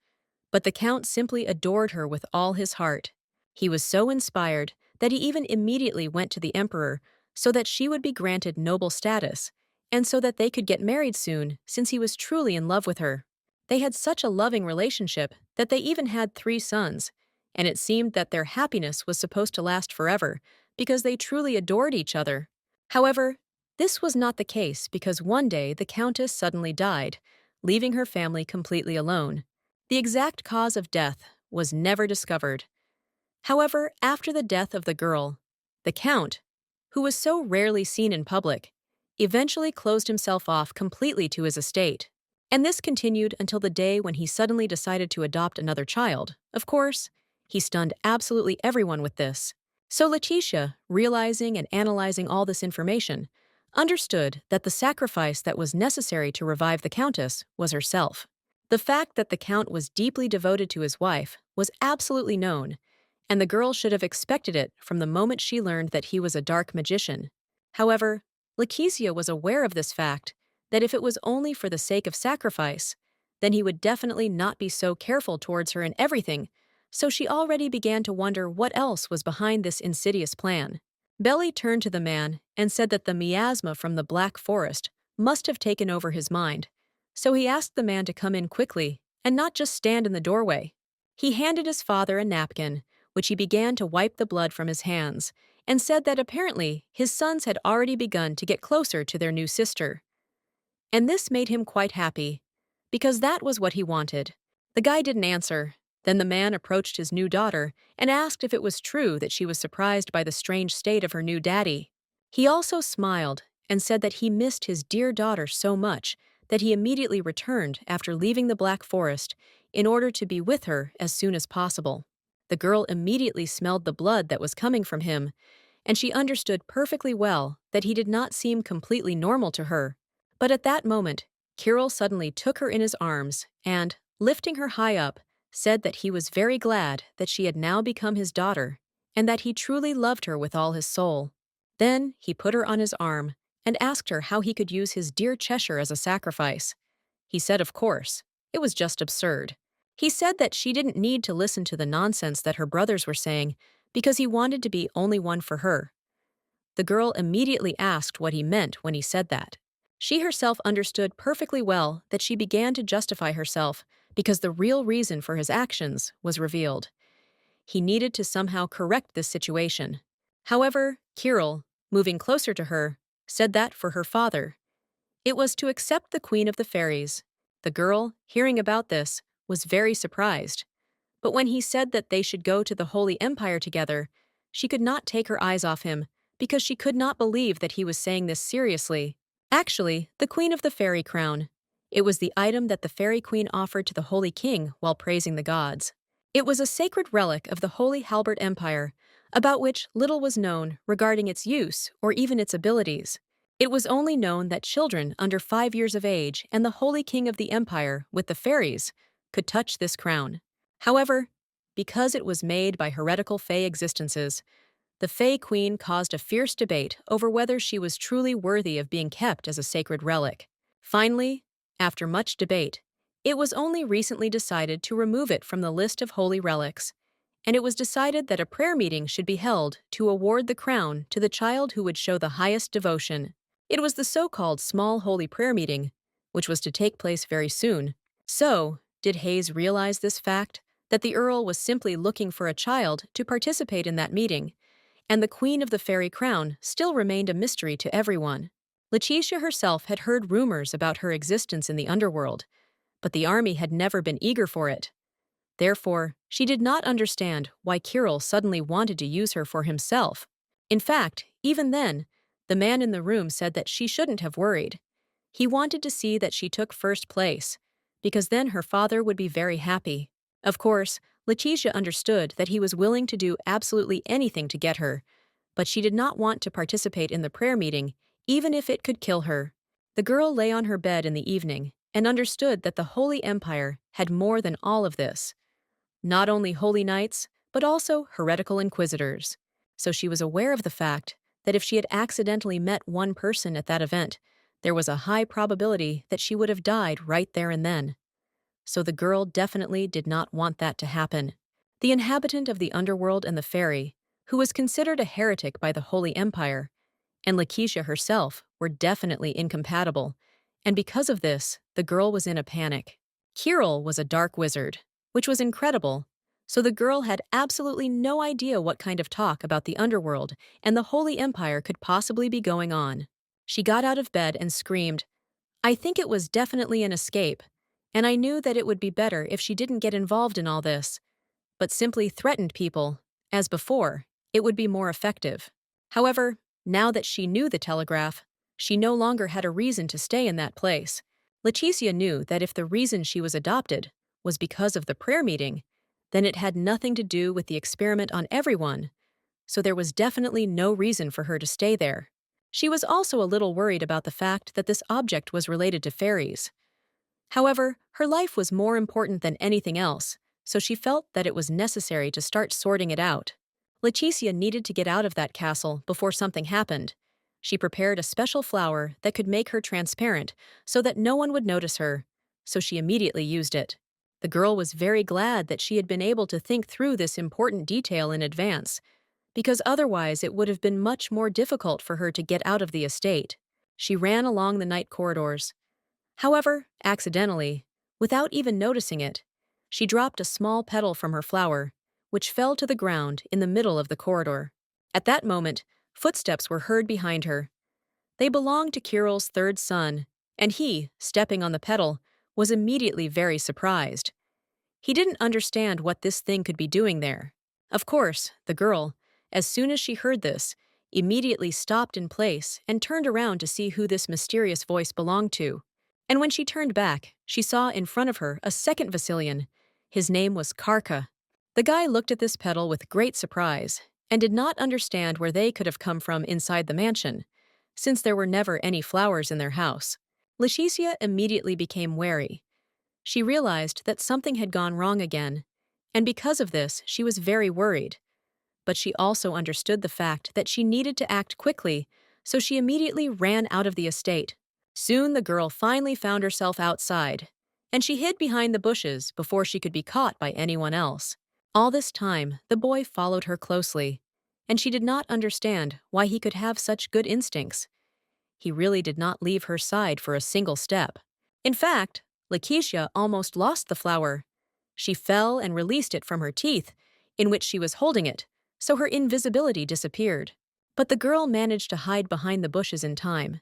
but the Count simply adored her with all his heart. He was so inspired that he even immediately went to the Emperor so that she would be granted noble status, and so that they could get married soon since he was truly in love with her. They had such a loving relationship that they even had 3 sons, and it seemed that their happiness was supposed to last forever because they truly adored each other. However, this was not the case because one day the Countess suddenly died, leaving her family completely alone. The exact cause of death was never discovered. However, after the death of the girl, the Count, who was so rarely seen in public, eventually closed himself off completely to his estate. And this continued until the day when he suddenly decided to adopt another child. Of course, he stunned absolutely everyone with this. So Letitia, realizing and analyzing all this information, understood that the sacrifice that was necessary to revive the Countess was herself. The fact that the Count was deeply devoted to his wife was absolutely known, and the girl should have expected it from the moment she learned that he was a dark magician. However, Lakesia was aware of this fact, that if it was only for the sake of sacrifice, then he would definitely not be so careful towards her in everything, so she already began to wonder what else was behind this insidious plan. Belly turned to the man and said that the miasma from the Black Forest must have taken over his mind, so he asked the man to come in quickly and not just stand in the doorway. He handed his father a napkin, which he began to wipe the blood from his hands, and said that apparently his sons had already begun to get closer to their new sister. And this made him quite happy, because that was what he wanted. The guy didn't answer. Then the man approached his new daughter and asked if it was true that she was surprised by the strange state of her new daddy. He also smiled and said that he missed his dear daughter so much that he immediately returned after leaving the Black Forest in order to be with her as soon as possible. The girl immediately smelled the blood that was coming from him, and she understood perfectly well that he did not seem completely normal to her. But at that moment, Kirill suddenly took her in his arms and, lifting her high up, said that he was very glad that she had now become his daughter and that he truly loved her with all his soul. Then he put her on his arm and asked her how he could use his dear Cheshire as a sacrifice. He said, of course, it was just absurd. He said that she didn't need to listen to the nonsense that her brothers were saying because he wanted to be only one for her. The girl immediately asked what he meant when he said that. She herself understood perfectly well that she began to justify herself because the real reason for his actions was revealed. He needed to somehow correct this situation. However, Kirill, moving closer to her, said that for her father, it was to accept the Queen of the Fairies. The girl, hearing about this, was very surprised. But when he said that they should go to the Holy Empire together, she could not take her eyes off him because she could not believe that he was saying this seriously. Actually, the Queen of the Fairy Crown. It was the item that the Fairy Queen offered to the Holy King while praising the gods. It was a sacred relic of the Holy Halbert Empire, about which little was known regarding its use or even its abilities. It was only known that children under 5 years of age and the Holy King of the Empire with the fairies could touch this crown. However, because it was made by heretical Fae existences, the Fae Queen caused a fierce debate over whether she was truly worthy of being kept as a sacred relic. Finally, after much debate, it was only recently decided to remove it from the list of holy relics, and it was decided that a prayer meeting should be held to award the crown to the child who would show the highest devotion. It was the so-called small holy prayer meeting, which was to take place very soon. So, did Hayes realize this fact, that the Earl was simply looking for a child to participate in that meeting, and the Queen of the Fairy Crown still remained a mystery to everyone? Letitia herself had heard rumors about her existence in the underworld, but the army had never been eager for it. Therefore, she did not understand why Kirill suddenly wanted to use her for himself. In fact, even then, the man in the room said that she shouldn't have worried. He wanted to see that she took first place, because then her father would be very happy. Of course, Letitia understood that he was willing to do absolutely anything to get her, but she did not want to participate in the prayer meeting, even if it could kill her. The girl lay on her bed in the evening and understood that the Holy Empire had more than all of this. Not only holy knights, but also heretical inquisitors. So she was aware of the fact that if she had accidentally met one person at that event, there was a high probability that she would have died right there and then. So the girl definitely did not want that to happen. The inhabitant of the underworld and the fairy, who was considered a heretic by the Holy Empire, and Lakeisha herself were definitely incompatible, and because of this, the girl was in a panic. Kirill was a dark wizard, which was incredible, so the girl had absolutely no idea what kind of talk about the underworld and the Holy Empire could possibly be going on. She got out of bed and screamed, "I think it was definitely an escape, and I knew that it would be better if she didn't get involved in all this, but simply threatened people. As before, it would be more effective." However, now that she knew the telegraph, she no longer had a reason to stay in that place. Leticia knew that if the reason she was adopted was because of the prayer meeting, then it had nothing to do with the experiment on everyone, so there was definitely no reason for her to stay there. She was also a little worried about the fact that this object was related to fairies. However, her life was more important than anything else, so she felt that it was necessary to start sorting it out. Leticia needed to get out of that castle before something happened. She prepared a special flower that could make her transparent so that no one would notice her, so she immediately used it. The girl was very glad that she had been able to think through this important detail in advance, because otherwise it would have been much more difficult for her to get out of the estate. She ran along the night corridors. However, accidentally, without even noticing it, she dropped a small petal from her flower, which fell to the ground in the middle of the corridor. At that moment, footsteps were heard behind her. They belonged to Kirill's third son, and he, stepping on the petal, was immediately very surprised. He didn't understand what this thing could be doing there. Of course, the girl, as soon as she heard this, immediately stopped in place and turned around to see who this mysterious voice belonged to. And when she turned back, she saw in front of her a second Vasilian. His name was Karka. The guy looked at this petal with great surprise and did not understand where they could have come from inside the mansion, since there were never any flowers in their house. Leticia immediately became wary. She realized that something had gone wrong again, and because of this, she was very worried. But she also understood the fact that she needed to act quickly, so she immediately ran out of the estate. Soon the girl finally found herself outside, and she hid behind the bushes before she could be caught by anyone else. All this time, the boy followed her closely, and she did not understand why he could have such good instincts. He really did not leave her side for a single step. In fact, Lakeisha almost lost the flower. She fell and released it from her teeth, in which she was holding it, so her invisibility disappeared. But the girl managed to hide behind the bushes in time,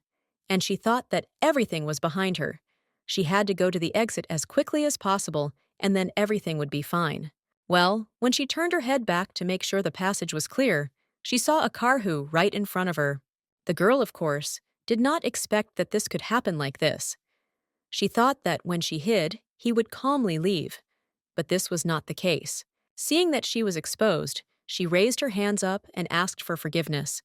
and she thought that everything was behind her. She had to go to the exit as quickly as possible, and then everything would be fine. Well, when she turned her head back to make sure the passage was clear, she saw a Karhu right in front of her. The girl, of course, did not expect that this could happen like this. She thought that when she hid, he would calmly leave, but this was not the case. Seeing that she was exposed, she raised her hands up and asked for forgiveness,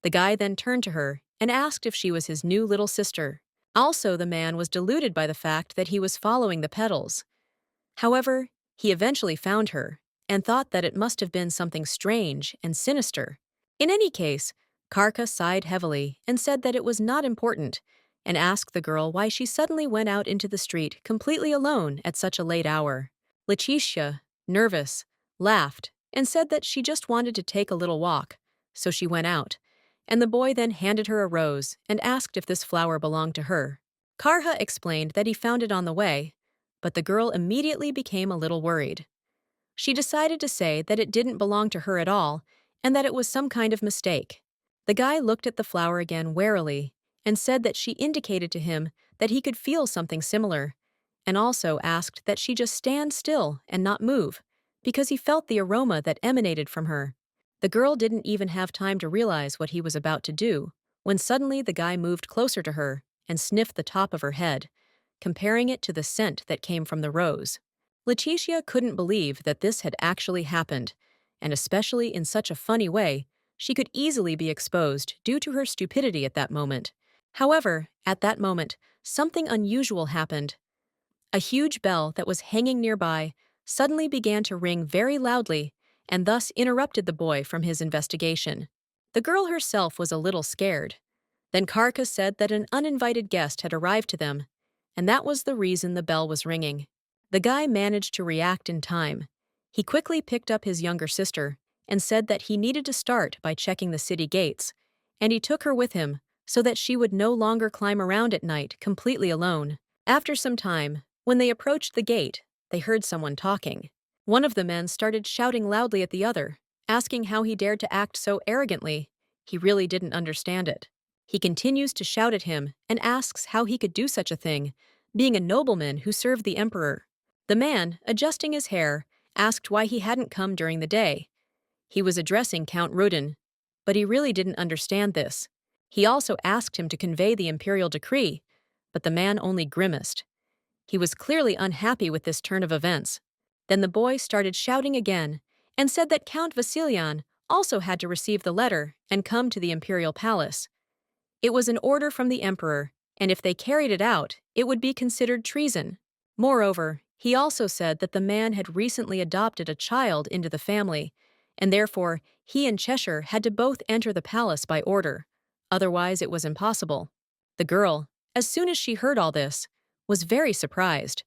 The guy then turned to her and asked if she was his new little sister. Also, the man was deluded by the fact that he was following the petals. However, he eventually found her and thought that it must have been something strange and sinister. In any case, Karka sighed heavily and said that it was not important, and asked the girl why she suddenly went out into the street completely alone at such a late hour. Letitia, nervous, laughed and said that she just wanted to take a little walk, so she went out, and the boy then handed her a rose and asked if this flower belonged to her. Karha explained that he found it on the way, but the girl immediately became a little worried. She decided to say that it didn't belong to her at all and that it was some kind of mistake. The guy looked at the flower again warily and said that she indicated to him that he could feel something similar, and also asked that she just stand still and not move, because he felt the aroma that emanated from her. The girl didn't even have time to realize what he was about to do, when suddenly the guy moved closer to her and sniffed the top of her head, comparing it to the scent that came from the rose. Letitia couldn't believe that this had actually happened, and especially in such a funny way, she could easily be exposed due to her stupidity at that moment. However, at that moment, something unusual happened. A huge bell that was hanging nearby suddenly began to ring very loudly and thus interrupted the boy from his investigation. The girl herself was a little scared. Then Karka said that an uninvited guest had arrived to them, and that was the reason the bell was ringing. The guy managed to react in time. He quickly picked up his younger sister and said that he needed to start by checking the city gates, and he took her with him so that she would no longer climb around at night completely alone. After some time, when they approached the gate, they heard someone talking. One of the men started shouting loudly at the other, asking how he dared to act so arrogantly. He really didn't understand it. He continues to shout at him and asks how he could do such a thing, being a nobleman who served the emperor. The man, adjusting his hair, asked why he hadn't come during the day. He was addressing Count Rudin, but he really didn't understand this. He also asked him to convey the imperial decree, but the man only grimaced. He was clearly unhappy with this turn of events. Then the boy started shouting again and said that Count Vasilian also had to receive the letter and come to the imperial palace. It was an order from the emperor, and if they carried it out, it would be considered treason. Moreover, he also said that the man had recently adopted a child into the family, and therefore he and Cheshire had to both enter the palace by order. Otherwise, it was impossible. The girl, as soon as she heard all this, was very surprised.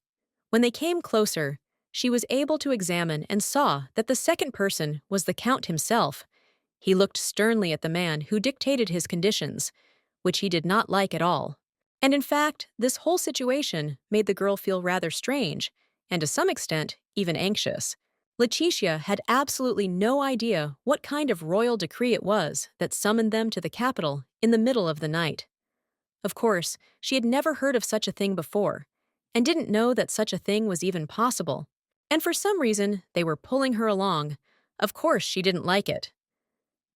When they came closer, she was able to examine and saw that the second person was the Count himself. He looked sternly at the man who dictated his conditions, which he did not like at all. And in fact, this whole situation made the girl feel rather strange, and to some extent, even anxious. Letitia had absolutely no idea what kind of royal decree it was that summoned them to the capital in the middle of the night. Of course, she had never heard of such a thing before, and didn't know that such a thing was even possible. And for some reason, they were pulling her along. Of course, she didn't like it.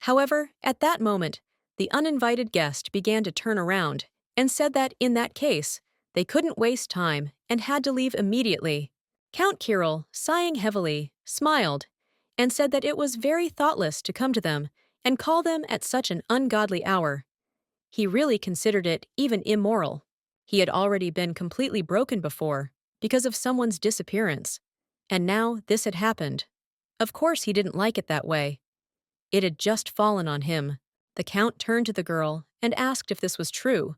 However, at that moment, the uninvited guest began to turn around and said that, in that case, they couldn't waste time and had to leave immediately. Count Kirill, sighing heavily, smiled and said that it was very thoughtless to come to them and call them at such an ungodly hour. He really considered it even immoral. He had already been completely broken before because of someone's disappearance, and now this had happened. Of course he didn't like it that way. It had just fallen on him. The Count turned to the girl and asked if this was true.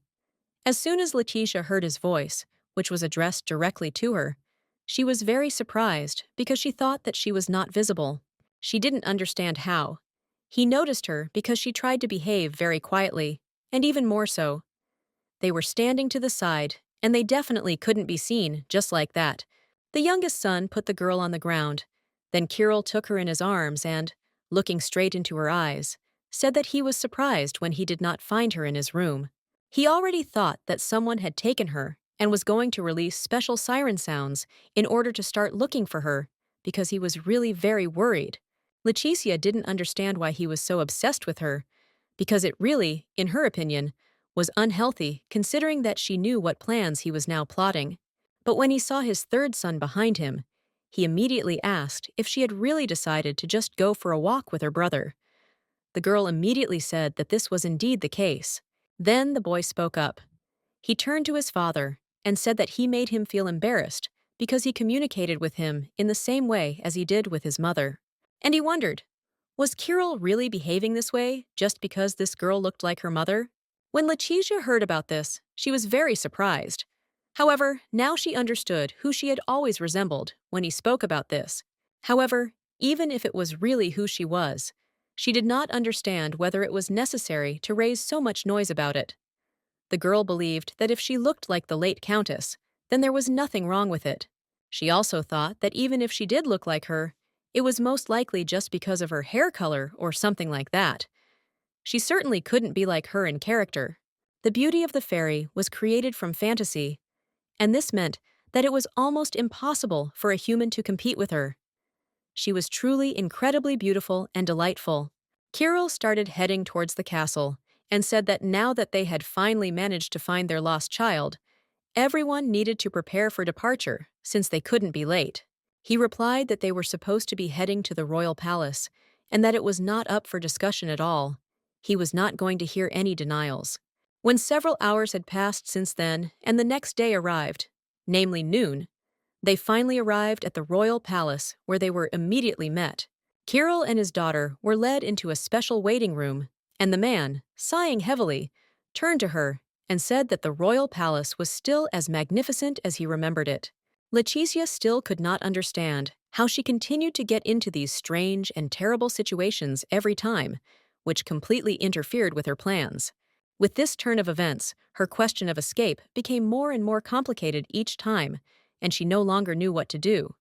As soon as Letitia heard his voice, which was addressed directly to her, she was very surprised because she thought that she was not visible. She didn't understand how. He noticed her because she tried to behave very quietly, and even more so. They were standing to the side, and they definitely couldn't be seen just like that. The youngest son put the girl on the ground. Then Kirill took her in his arms and, looking straight into her eyes, said that he was surprised when he did not find her in his room. He already thought that someone had taken her and was going to release special siren sounds in order to start looking for her, because he was really very worried. Letitia didn't understand why he was so obsessed with her, because it really, in her opinion, was unhealthy considering that she knew what plans he was now plotting. But when he saw his third son behind him, he immediately asked if she had really decided to just go for a walk with her brother. The girl immediately said that this was indeed the case. Then the boy spoke up. He turned to his father and said that he made him feel embarrassed because he communicated with him in the same way as he did with his mother. And he wondered, was Kirill really behaving this way just because this girl looked like her mother? When Letitia heard about this, she was very surprised. However, now she understood who she had always resembled when he spoke about this. However, even if it was really who she did not understand whether it was necessary to raise so much noise about it. The girl believed that if she looked like the late countess, then there was nothing wrong with it. She also thought that even if she did look like her, it was most likely just because of her hair color or something like that. She certainly couldn't be like her in character. The beauty of the fairy was created from fantasy, and this meant that it was almost impossible for a human to compete with her. She was truly incredibly beautiful and delightful. Kirill started heading towards the castle and said that now that they had finally managed to find their lost child, everyone needed to prepare for departure since they couldn't be late. He replied that they were supposed to be heading to the royal palace and that it was not up for discussion at all. He was not going to hear any denials. When several hours had passed since then and the next day arrived, namely noon, they finally arrived at the royal palace where they were immediately met. Kirill and his daughter were led into a special waiting room, and the man, sighing heavily, turned to her and said that the royal palace was still as magnificent as he remembered it. Letitia still could not understand how she continued to get into these strange and terrible situations every time, which completely interfered with her plans. With this turn of events, her question of escape became more and more complicated each time, and she no longer knew what to do.